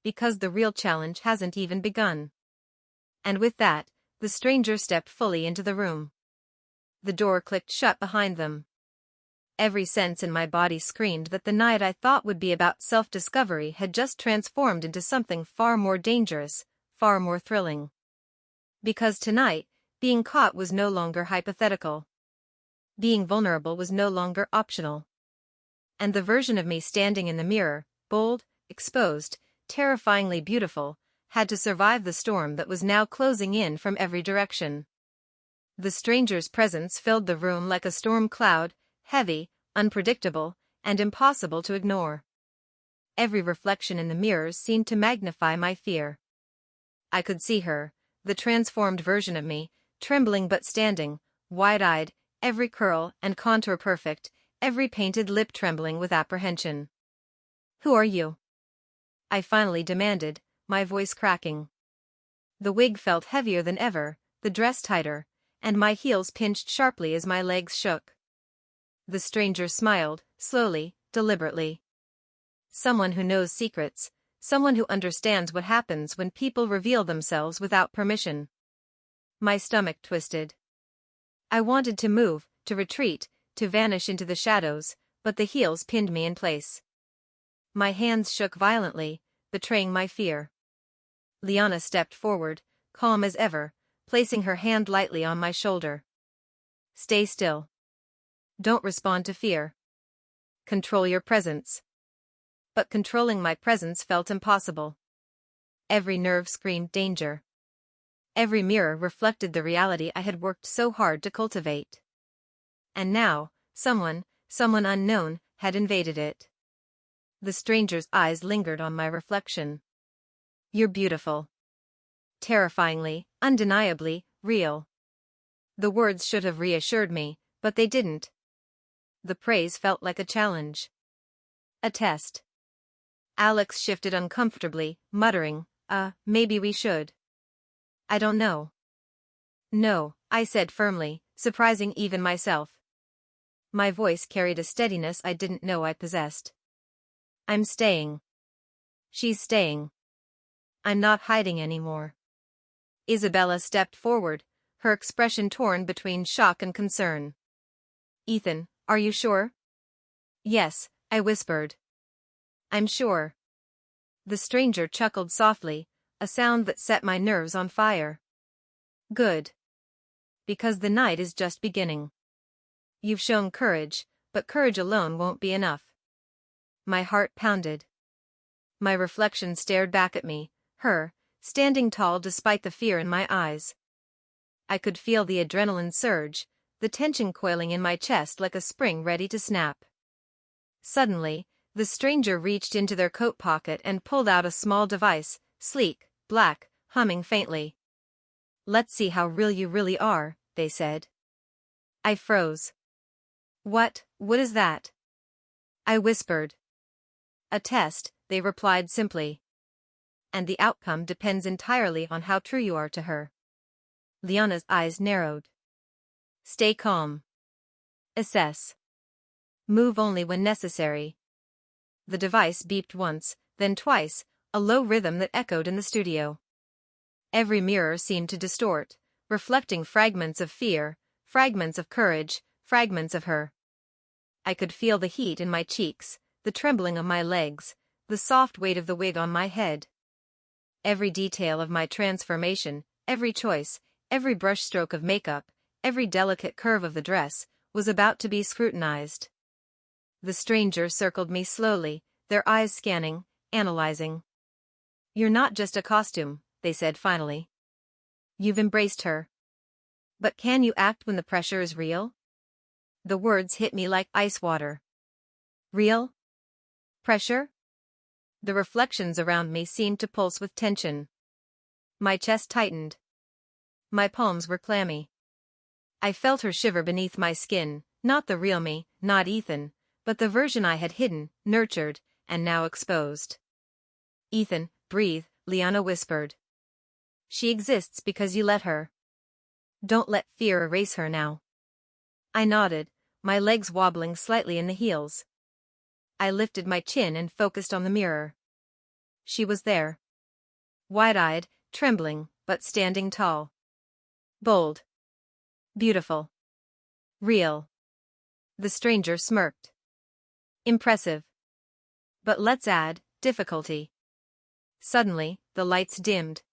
Because the real challenge hasn't even begun. And with that, the stranger stepped fully into the room. The door clicked shut behind them. Every sense in my body screamed that the night I thought would be about self-discovery had just transformed into something far more dangerous, far more thrilling. Because tonight, being caught was no longer hypothetical. Being vulnerable was no longer optional. And the version of me standing in the mirror, bold, exposed, terrifyingly beautiful, had to survive the storm that was now closing in from every direction. The stranger's presence filled the room like a storm cloud, heavy, unpredictable, and impossible to ignore. Every reflection in the mirrors seemed to magnify my fear. I could see her, the transformed version of me, trembling but standing, wide-eyed, every curl and contour perfect, every painted lip trembling with apprehension. "Who are you?" I finally demanded, my voice cracking. The wig felt heavier than ever, the dress tighter, and my heels pinched sharply as my legs shook. The stranger smiled, slowly, deliberately. Someone who knows secrets, someone who understands what happens when people reveal themselves without permission. My stomach twisted. I wanted to move, to retreat, to vanish into the shadows, but the heels pinned me in place. My hands shook violently, betraying my fear. Liana stepped forward, calm as ever, placing her hand lightly on my shoulder. "Stay still. Don't respond to fear. Control your presence." But controlling my presence felt impossible. Every nerve screamed danger. Every mirror reflected the reality I had worked so hard to cultivate. And now, someone unknown, had invaded it. The stranger's eyes lingered on my reflection. "You're beautiful. Terrifyingly, undeniably, real." The words should have reassured me, but they didn't. The praise felt like a challenge. A test. Alex shifted uncomfortably, muttering, maybe we should." "I don't know." "No," I said firmly, surprising even myself. My voice carried a steadiness I didn't know I possessed. "I'm staying." "She's staying." "I'm not hiding anymore." Isabella stepped forward, her expression torn between shock and concern. "Ethan, are you sure?" "Yes," I whispered. "I'm sure." The stranger chuckled softly, a sound that set my nerves on fire. "Good. Because the night is just beginning. You've shown courage, but courage alone won't be enough." My heart pounded. My reflection stared back at me, her, standing tall despite the fear in my eyes. I could feel the adrenaline surge, the tension coiling in my chest like a spring ready to snap. Suddenly, the stranger reached into their coat pocket and pulled out a small device, sleek, black, humming faintly. "Let's see how real you really are," they said. I froze. What is that?" I whispered. "A test," they replied simply. "And the outcome depends entirely on how true you are to her." Liana's eyes narrowed. "Stay calm. Assess. Move only when necessary." The device beeped once, then twice, a low rhythm that echoed in the studio. Every mirror seemed to distort, reflecting fragments of fear, fragments of courage, fragments of her. I could feel the heat in my cheeks, the trembling of my legs, the soft weight of the wig on my head. Every detail of my transformation, every choice, every brushstroke of makeup, every delicate curve of the dress, was about to be scrutinized. The stranger circled me slowly, their eyes scanning, analyzing. "You're not just a costume," they said finally. "You've embraced her. But can you act when the pressure is real?" The words hit me like ice water. Real? Pressure? The reflections around me seemed to pulse with tension. My chest tightened. My palms were clammy. I felt her shiver beneath my skin, not the real me, not Ethan, but the version I had hidden, nurtured, and now exposed. "Ethan, breathe," Liana whispered. "She exists because you let her. Don't let fear erase her now." I nodded, my legs wobbling slightly in the heels. I lifted my chin and focused on the mirror. She was there. Wide-eyed, trembling, but standing tall. Bold. Beautiful. Real. The stranger smirked. Impressive. But let's add difficulty. Suddenly, the lights dimmed.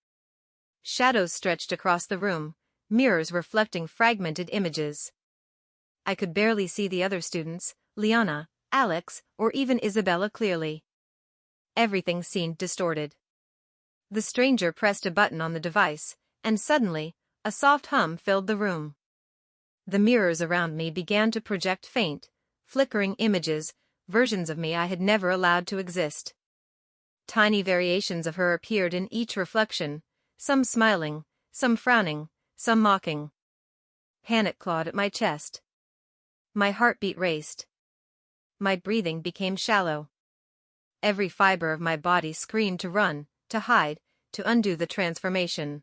Shadows stretched across the room, mirrors reflecting fragmented images. I could barely see the other students, Liana, Alex, or even Isabella clearly. Everything seemed distorted. The stranger pressed a button on the device, and suddenly, a soft hum filled the room. The mirrors around me began to project faint, flickering images, versions of me I had never allowed to exist. Tiny variations of her appeared in each reflection, some smiling, some frowning, some mocking. Panic clawed at my chest. My heartbeat raced. My breathing became shallow. Every fiber of my body screamed to run, to hide, to undo the transformation.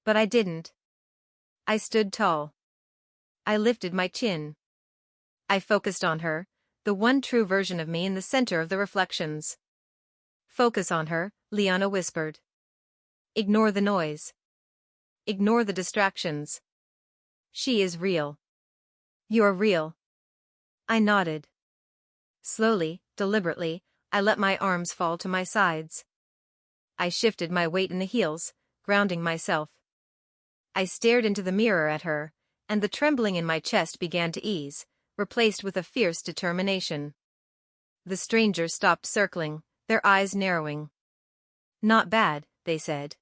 But I didn't. I stood tall. I lifted my chin. I focused on her, the one true version of me in the center of the reflections. Focus on her, Liana whispered. Ignore the noise. Ignore the distractions. She is real. You're real. I nodded. Slowly, deliberately, I let my arms fall to my sides. I shifted my weight in the heels, grounding myself. I stared into the mirror at her, and the trembling in my chest began to ease, replaced with a fierce determination. The strangers stopped circling, their eyes narrowing. Not bad, they said.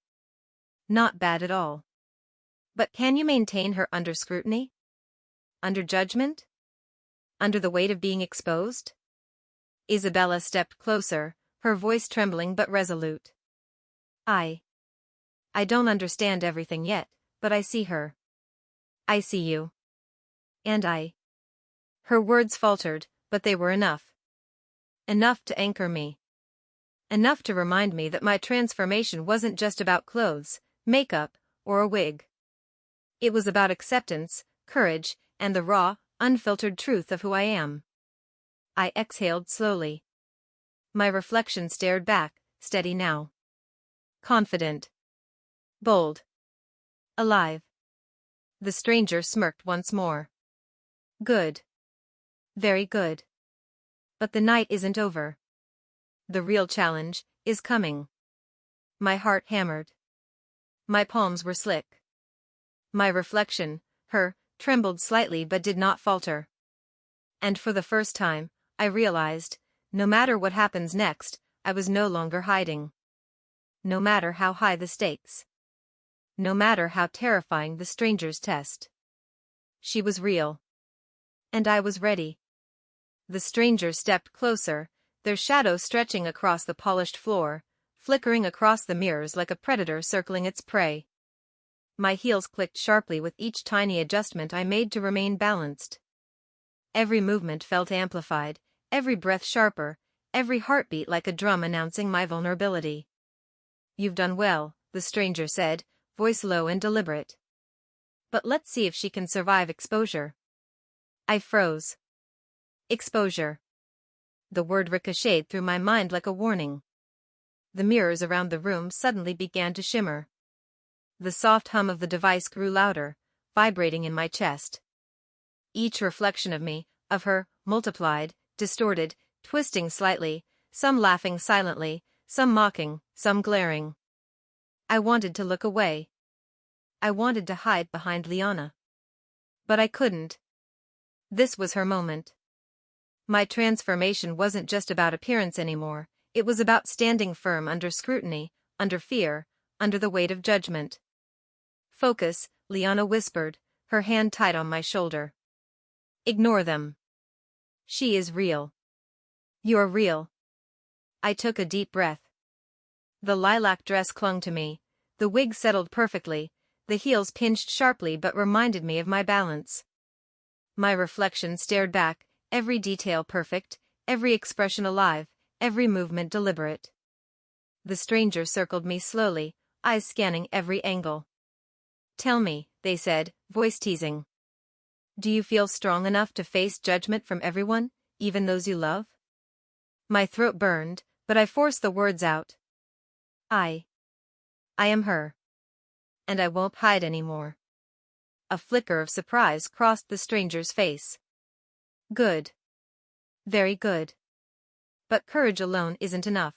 Not bad at all. But can you maintain her under scrutiny? Under judgment? Under the weight of being exposed? Isabella stepped closer, her voice trembling but resolute. I don't understand everything yet, but I see her. I see you. And I. Her words faltered, but they were enough. Enough to anchor me. Enough to remind me that my transformation wasn't just about clothes, makeup, or a wig. It was about acceptance, courage, and the raw, unfiltered truth of who I am. I exhaled slowly. My reflection stared back, steady now. Confident. Bold. Alive. The stranger smirked once more. Good. Very good. But the night isn't over. The real challenge is coming. My heart hammered. My palms were slick. My reflection, her, trembled slightly but did not falter. And for the first time, I realized, no matter what happens next, I was no longer hiding. No matter how high the stakes. No matter how terrifying the stranger's test. She was real. And I was ready. The stranger stepped closer, their shadow stretching across the polished floor, flickering across the mirrors like a predator circling its prey. My heels clicked sharply with each tiny adjustment I made to remain balanced. Every movement felt amplified, every breath sharper, every heartbeat like a drum announcing my vulnerability. You've done well, the stranger said, voice low and deliberate. But let's see if she can survive exposure. I froze. Exposure. The word ricocheted through my mind like a warning. The mirrors around the room suddenly began to shimmer. The soft hum of the device grew louder, vibrating in my chest. Each reflection of me, of her, multiplied, distorted, twisting slightly, some laughing silently, some mocking, some glaring. I wanted to look away. I wanted to hide behind Liana. But I couldn't. This was her moment. My transformation wasn't just about appearance anymore, it was about standing firm under scrutiny, under fear, under the weight of judgment. Focus, Liana whispered, her hand tight on my shoulder. Ignore them. She is real. You're real. I took a deep breath. The lilac dress clung to me, the wig settled perfectly, the heels pinched sharply but reminded me of my balance. My reflection stared back, every detail perfect, every expression alive, every movement deliberate. The stranger circled me slowly, eyes scanning every angle. Tell me, they said, voice teasing. Do you feel strong enough to face judgment from everyone, even those you love? My throat burned, but I forced the words out. I am her. And I won't hide anymore. A flicker of surprise crossed the stranger's face. Good. Very good. But courage alone isn't enough.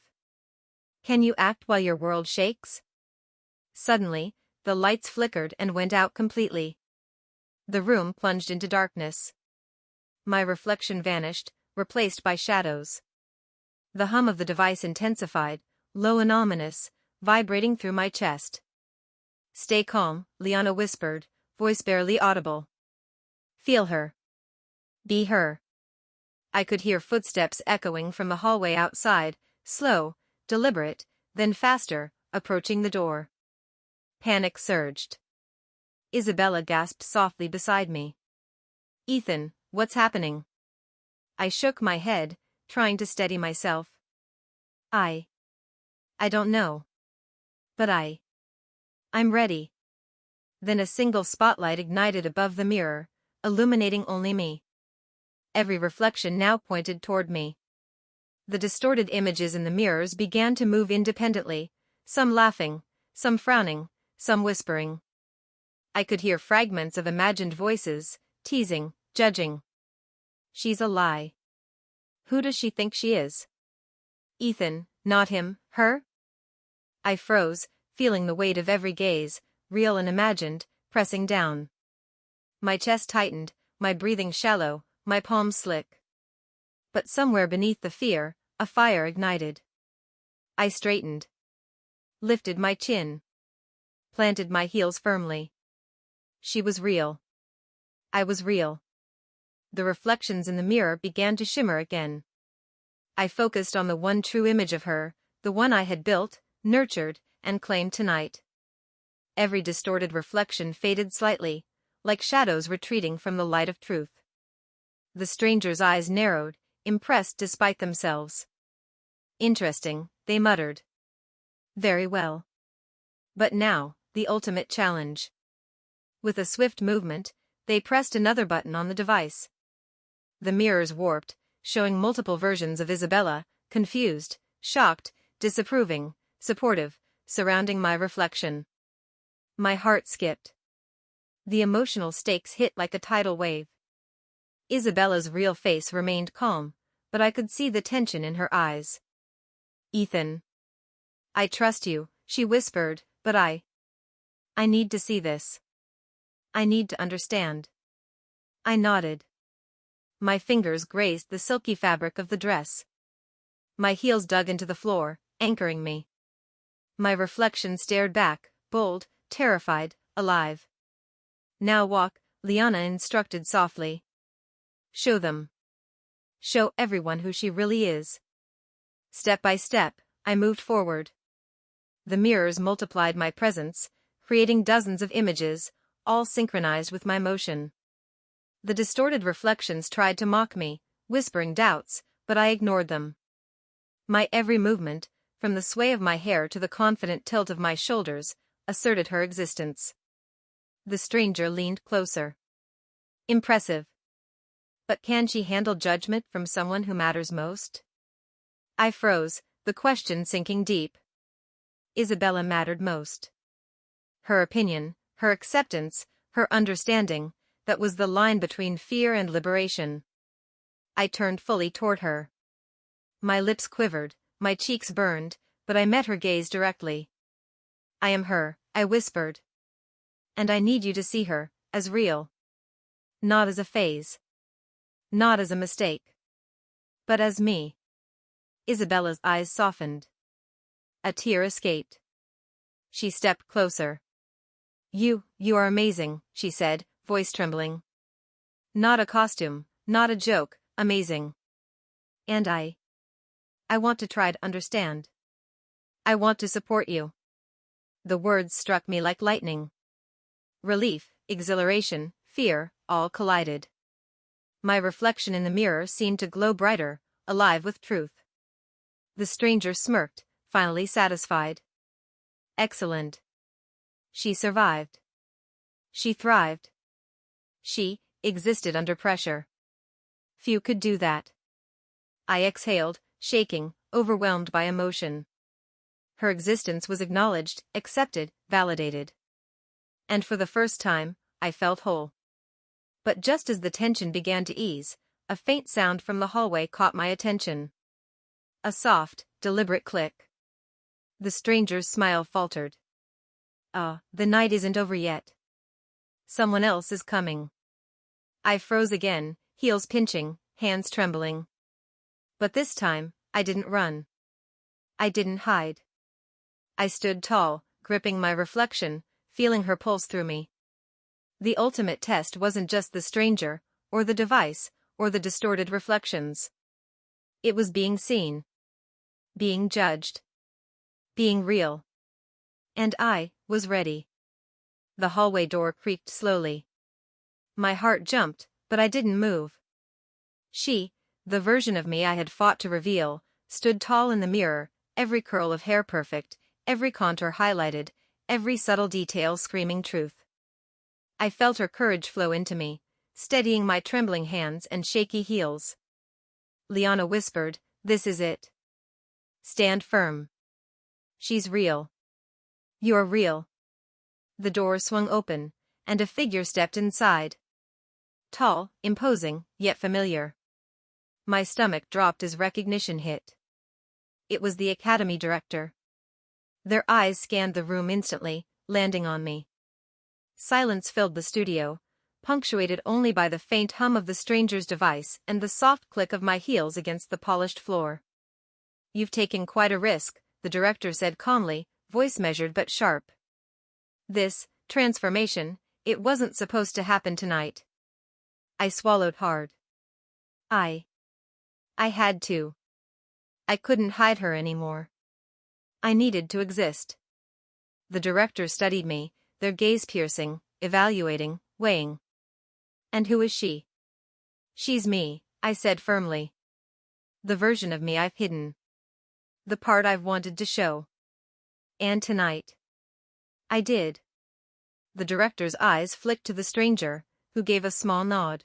Can you act while your world shakes? Suddenly, the lights flickered and went out completely. The room plunged into darkness. My reflection vanished, replaced by shadows. The hum of the device intensified, low and ominous, vibrating through my chest. Stay calm, Liana whispered, voice barely audible. Feel her. Be her. I could hear footsteps echoing from the hallway outside, slow, deliberate, then faster, approaching the door. Panic surged. Isabella gasped softly beside me. Ethan, what's happening? I shook my head, trying to steady myself. I don't know. But I'm ready. Then a single spotlight ignited above the mirror, illuminating only me. Every reflection now pointed toward me. The distorted images in the mirrors began to move independently, some laughing, some frowning, some whispering. I could hear fragments of imagined voices, teasing, judging. She's a lie. Who does she think she is? Ethan, not him, her? I froze, feeling the weight of every gaze, real and imagined, pressing down. My chest tightened, my breathing shallow, my palms slick. But somewhere beneath the fear, a fire ignited. I straightened. Lifted my chin. Planted my heels firmly. She was real. I was real. The reflections in the mirror began to shimmer again. I focused on the one true image of her, the one I had built, nurtured, and claimed tonight. Every distorted reflection faded slightly, like shadows retreating from the light of truth. The stranger's eyes narrowed, impressed despite themselves. Interesting, they muttered. Very well. But now, the ultimate challenge. With a swift movement, they pressed another button on the device. The mirrors warped, showing multiple versions of Isabella, confused, shocked, disapproving, supportive, surrounding my reflection. My heart skipped. The emotional stakes hit like a tidal wave. Isabella's real face remained calm, but I could see the tension in her eyes. Ethan. I trust you, she whispered, but I need to see this. I need to understand. I nodded. My fingers grazed the silky fabric of the dress. My heels dug into the floor, anchoring me. My reflection stared back, bold, terrified, alive. Now walk, Liana instructed softly. Show them. Show everyone who she really is. Step by step, I moved forward. The mirrors multiplied my presence, creating dozens of images, all synchronized with my motion. The distorted reflections tried to mock me, whispering doubts, but I ignored them. My every movement, from the sway of my hair to the confident tilt of my shoulders, asserted her existence. The stranger leaned closer. Impressive. But can she handle judgment from someone who matters most? I froze, the question sinking deep. Isabella mattered most. Her opinion, her acceptance, her understanding, that was the line between fear and liberation. I turned fully toward her. My lips quivered, my cheeks burned, but I met her gaze directly. I am her, I whispered. And I need you to see her, as real. Not as a phase. Not as a mistake. But as me. Isabella's eyes softened. A tear escaped. She stepped closer. You are amazing, she said, voice trembling. Not a costume, not a joke, amazing. And I want to try to understand. I want to support you. The words struck me like lightning. Relief, exhilaration, fear, all collided. My reflection in the mirror seemed to glow brighter, alive with truth. The stranger smirked, finally satisfied. Excellent. She survived. She thrived. She existed under pressure. Few could do that. I exhaled, shaking, overwhelmed by emotion. Her existence was acknowledged, accepted, validated. And for the first time, I felt whole. But just as the tension began to ease, a faint sound from the hallway caught my attention. A soft, deliberate click. The stranger's smile faltered. The night isn't over yet. Someone else is coming. I froze again, heels pinching, hands trembling. But this time, I didn't run. I didn't hide. I stood tall, gripping my reflection, feeling her pulse through me. The ultimate test wasn't just the stranger, or the device, or the distorted reflections. It was being seen. Being judged. Being real. And I was ready. The hallway door creaked slowly. My heart jumped, but I didn't move. She, the version of me I had fought to reveal, stood tall in the mirror, every curl of hair perfect, every contour highlighted, every subtle detail screaming truth. I felt her courage flow into me, steadying my trembling hands and shaky heels. Liana whispered, "This is it. Stand firm. She's real. You're real." The door swung open, and a figure stepped inside. Tall, imposing, yet familiar. My stomach dropped as recognition hit. It was the academy director. Their eyes scanned the room instantly, landing on me. Silence filled the studio, punctuated only by the faint hum of the stranger's device and the soft click of my heels against the polished floor. "You've taken quite a risk," the director said calmly, voice measured but sharp. "This transformation, it wasn't supposed to happen tonight." I swallowed hard. I had to. I couldn't hide her anymore. I needed to exist. The director studied me, their gaze piercing, evaluating, weighing. "And who is she?" "She's me," I said firmly. "The version of me I've hidden. The part I've wanted to show. And tonight, I did." The director's eyes flicked to the stranger, who gave a small nod.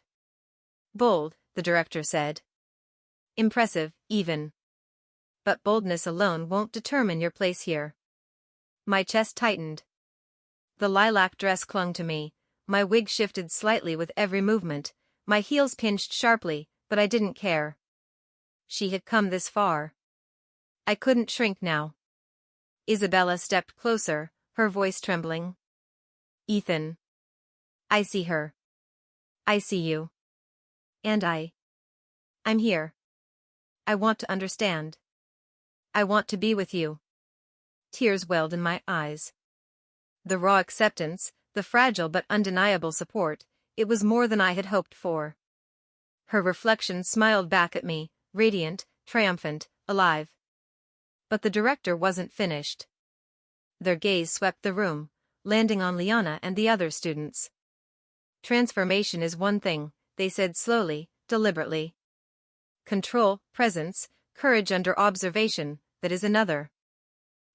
"Bold," the director said. "Impressive, even. But boldness alone won't determine your place here." My chest tightened. The lilac dress clung to me, my wig shifted slightly with every movement, my heels pinched sharply, but I didn't care. She had come this far. I couldn't shrink now. Isabella stepped closer, her voice trembling. "Ethan. I see her. I see you. And I'm here. I want to understand. I want to be with you." Tears welled in my eyes. The raw acceptance, the fragile but undeniable support, it was more than I had hoped for. Her reflection smiled back at me, radiant, triumphant, alive. But the director wasn't finished. Their gaze swept the room, landing on Liana and the other students. "Transformation is one thing," they said slowly, deliberately. "Control, presence, courage under observation, that is another.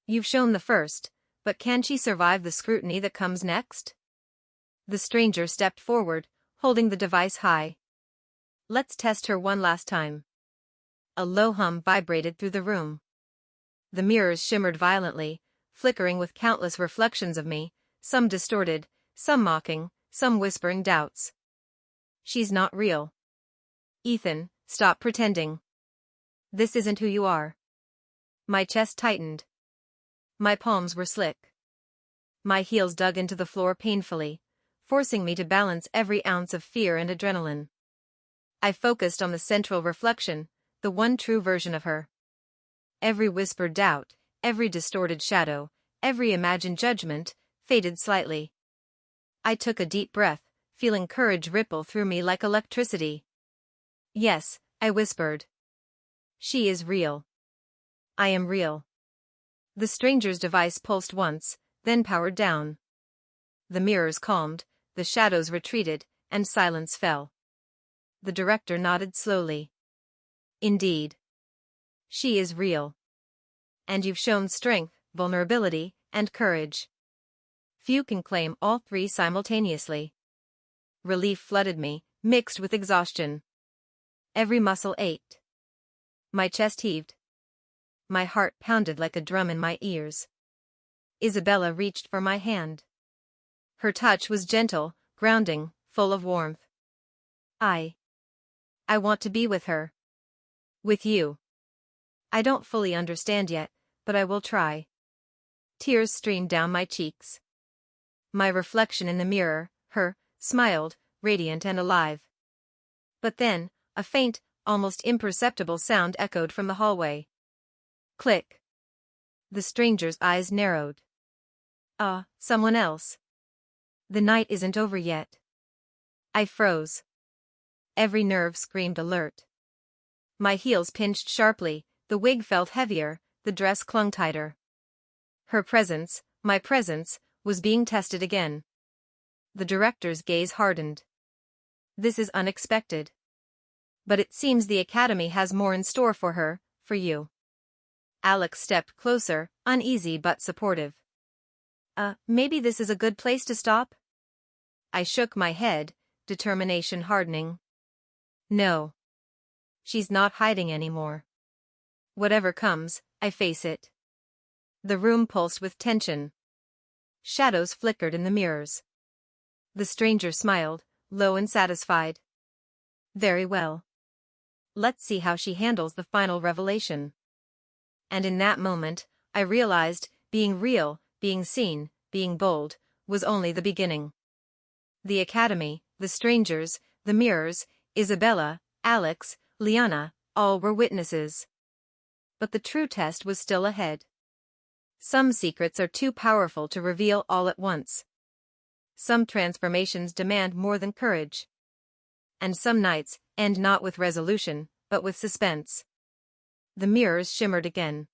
You've shown the first, but can she survive the scrutiny that comes next?" The stranger stepped forward, holding the device high. "Let's test her one last time." A low hum vibrated through the room. The mirrors shimmered violently, flickering with countless reflections of me, some distorted, some mocking, some whispering doubts. "She's not real. Ethan, stop pretending. This isn't who you are." My chest tightened. My palms were slick. My heels dug into the floor painfully, forcing me to balance every ounce of fear and adrenaline. I focused on the central reflection, the one true version of her. Every whispered doubt, every distorted shadow, every imagined judgment, faded slightly. I took a deep breath, feeling courage ripple through me like electricity. "Yes," I whispered. "She is real. I am real." The stranger's device pulsed once, then powered down. The mirrors calmed, the shadows retreated, and silence fell. The director nodded slowly. "Indeed. She is real. And you've shown strength, vulnerability, and courage. Few can claim all three simultaneously." Relief flooded me, mixed with exhaustion. Every muscle ached. My chest heaved. My heart pounded like a drum in my ears. Isabella reached for my hand. Her touch was gentle, grounding, full of warmth. I I want to be with her. With you. I don't fully understand yet, but I will try. Tears streamed down my cheeks. My reflection in the mirror, her, smiled, radiant and alive. But then, a faint, almost imperceptible sound echoed from the hallway. Click. The stranger's eyes narrowed. Someone else. The night isn't over yet. I froze. Every nerve screamed alert. My heels pinched sharply, the wig felt heavier, the dress clung tighter. Her presence, my presence, was being tested again. The director's gaze hardened. This is unexpected. But it seems the Academy has more in store for her, for you. Alex stepped closer, uneasy but supportive. Maybe this is a good place to stop? I shook my head, determination hardening. No. She's not hiding anymore. Whatever comes, I face it. The room pulsed with tension. Shadows flickered in the mirrors. The stranger smiled, low and satisfied. Very well. Let's see how she handles the final revelation. And in that moment, I realized, being real, being seen, being bold, was only the beginning. The Academy, the strangers, the mirrors, Isabella, Alex, Liana, all were witnesses. But the true test was still ahead. Some secrets are too powerful to reveal all at once. Some transformations demand more than courage. And some nights end not with resolution, but with suspense. The mirrors shimmered again.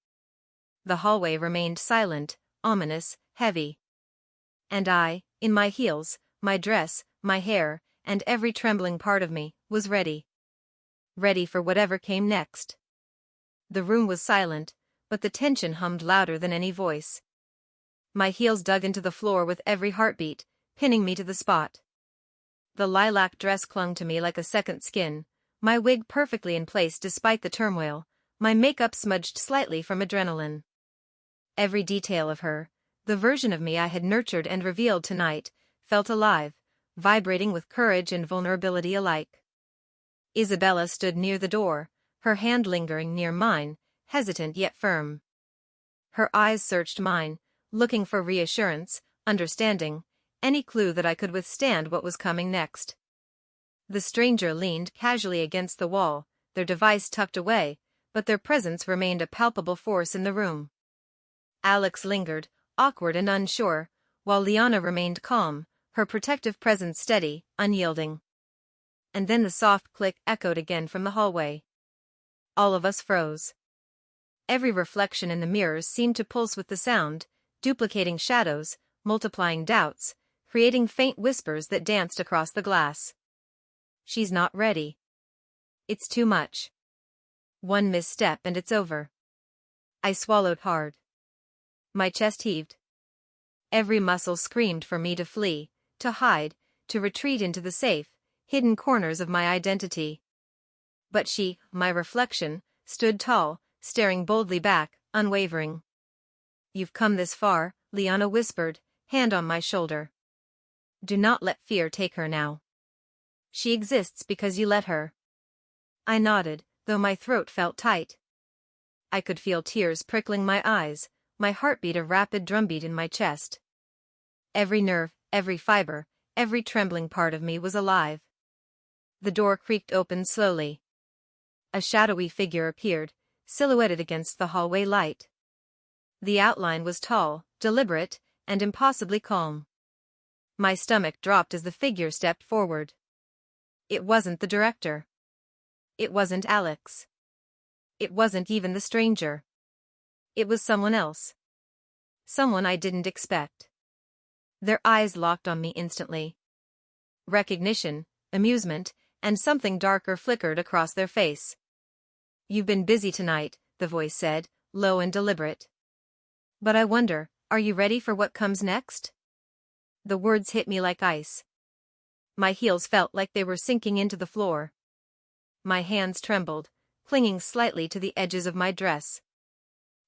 The hallway remained silent, ominous, heavy. And I, in my heels, my dress, my hair, and every trembling part of me, was ready. Ready for whatever came next. The room was silent, but the tension hummed louder than any voice. My heels dug into the floor with every heartbeat, pinning me to the spot. The lilac dress clung to me like a second skin, my wig perfectly in place despite the turmoil, my makeup smudged slightly from adrenaline. Every detail of her, the version of me I had nurtured and revealed tonight, felt alive, vibrating with courage and vulnerability alike. Isabella stood near the door, her hand lingering near mine, hesitant yet firm. Her eyes searched mine, looking for reassurance, understanding, any clue that I could withstand what was coming next. The stranger leaned casually against the wall, their device tucked away, but their presence remained a palpable force in the room. Alex lingered, awkward and unsure, while Liana remained calm, her protective presence steady, unyielding. And then the soft click echoed again from the hallway. All of us froze. Every reflection in the mirrors seemed to pulse with the sound, duplicating shadows, multiplying doubts, creating faint whispers that danced across the glass. She's not ready. It's too much. One misstep and it's over. I swallowed hard. My chest heaved. Every muscle screamed for me to flee, to hide, to retreat into the safe, hidden corners of my identity. But she, my reflection, stood tall, staring boldly back, unwavering. You've come this far, Liana whispered, hand on my shoulder. Do not let fear take her now. She exists because you let her. I nodded, though my throat felt tight. I could feel tears prickling my eyes, my heartbeat a rapid drumbeat in my chest. Every nerve, every fiber, every trembling part of me was alive. The door creaked open slowly. A shadowy figure appeared, silhouetted against the hallway light. The outline was tall, deliberate, and impossibly calm. My stomach dropped as the figure stepped forward. It wasn't the director. It wasn't Alex. It wasn't even the stranger. It was someone else. Someone I didn't expect. Their eyes locked on me instantly. Recognition, amusement, and something darker flickered across their face. You've been busy tonight, the voice said, low and deliberate. But I wonder, are you ready for what comes next? The words hit me like ice. My heels felt like they were sinking into the floor. My hands trembled, clinging slightly to the edges of my dress.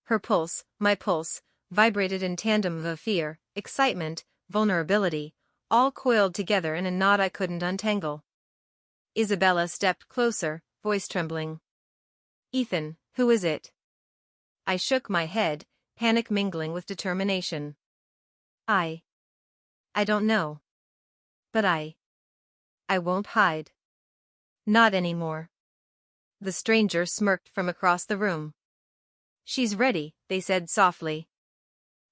Her pulse, my pulse, vibrated in tandem of fear, excitement, vulnerability, all coiled together in a knot I couldn't untangle. Isabella stepped closer, voice trembling. Ethan, who is it? I shook my head, panic mingling with determination. I don't know. But I won't hide. Not anymore. The stranger smirked from across the room. She's ready, they said softly.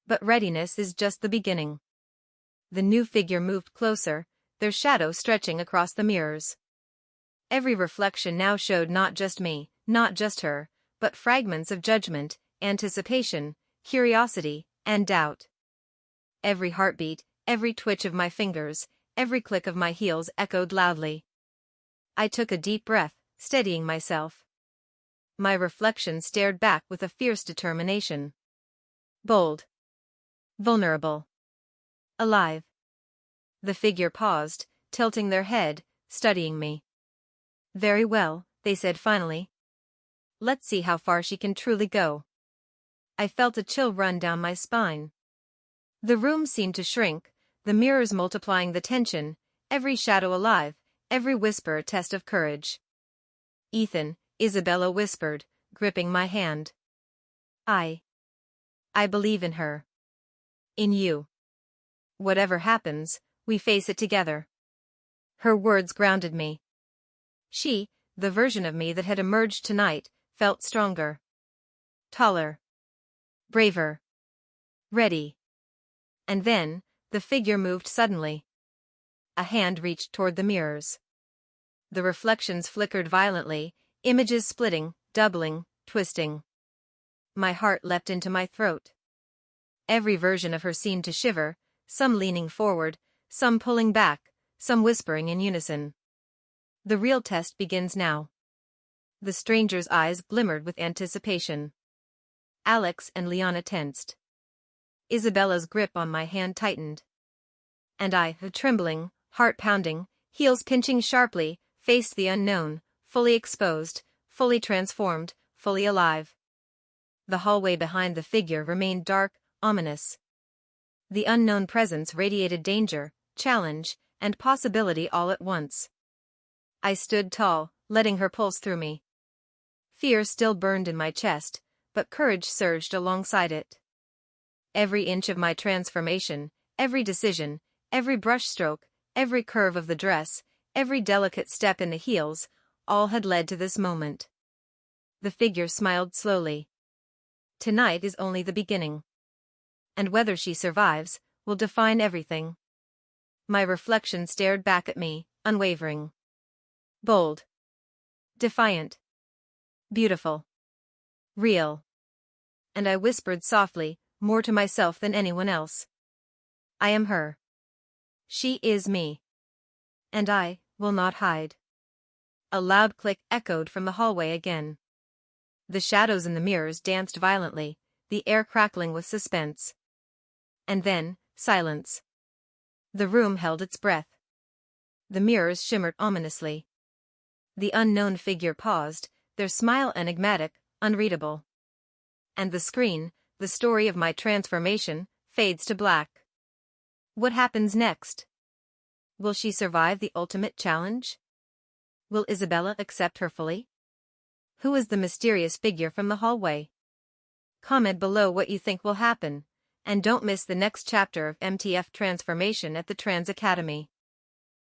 But readiness is just the beginning. The new figure moved closer, their shadow stretching across the mirrors. Every reflection now showed not just me, not just her, but fragments of judgment, anticipation, curiosity, and doubt. Every heartbeat, every twitch of my fingers, every click of my heels echoed loudly. I took a deep breath, steadying myself. My reflection stared back with a fierce determination. Bold. Vulnerable. Alive. The figure paused, tilting their head, studying me. Very well, they said finally. Let's see how far she can truly go. I felt a chill run down my spine. The room seemed to shrink, the mirrors multiplying the tension, every shadow alive, every whisper a test of courage. Ethan, Isabella whispered, gripping my hand. I believe in her. In you. Whatever happens, we face it together. Her words grounded me. She, the version of me that had emerged tonight, felt stronger. Taller. Braver. Ready. And then, the figure moved suddenly. A hand reached toward the mirrors. The reflections flickered violently, images splitting, doubling, twisting. My heart leapt into my throat. Every version of her seemed to shiver, some leaning forward, some pulling back, some whispering in unison. The real test begins now. The stranger's eyes glimmered with anticipation. Alex and Liana tensed. Isabella's grip on my hand tightened. And I, trembling, heart pounding, heels pinching sharply, faced the unknown, fully exposed, fully transformed, fully alive. The hallway behind the figure remained dark, ominous. The unknown presence radiated danger, challenge, and possibility all at once. I stood tall, letting her pulse through me. Fear still burned in my chest, but courage surged alongside it. Every inch of my transformation, every decision, every brushstroke, every curve of the dress, every delicate step in the heels, all had led to this moment. The figure smiled slowly. Tonight is only the beginning. And whether she survives, will define everything. My reflection stared back at me, unwavering. Bold. Defiant. Beautiful. Real. And I whispered softly, more to myself than anyone else. I am her. She is me. And I will not hide. A loud click echoed from the hallway again. The shadows in the mirrors danced violently, the air crackling with suspense. And then, silence. The room held its breath. The mirrors shimmered ominously. The unknown figure paused, their smile enigmatic, unreadable. And the screen, the story of my transformation, fades to black. What happens next? Will she survive the ultimate challenge? Will Isabella accept her fully? Who is the mysterious figure from the hallway? Comment below what you think will happen, and don't miss the next chapter of MTF transformation at the Trans Academy.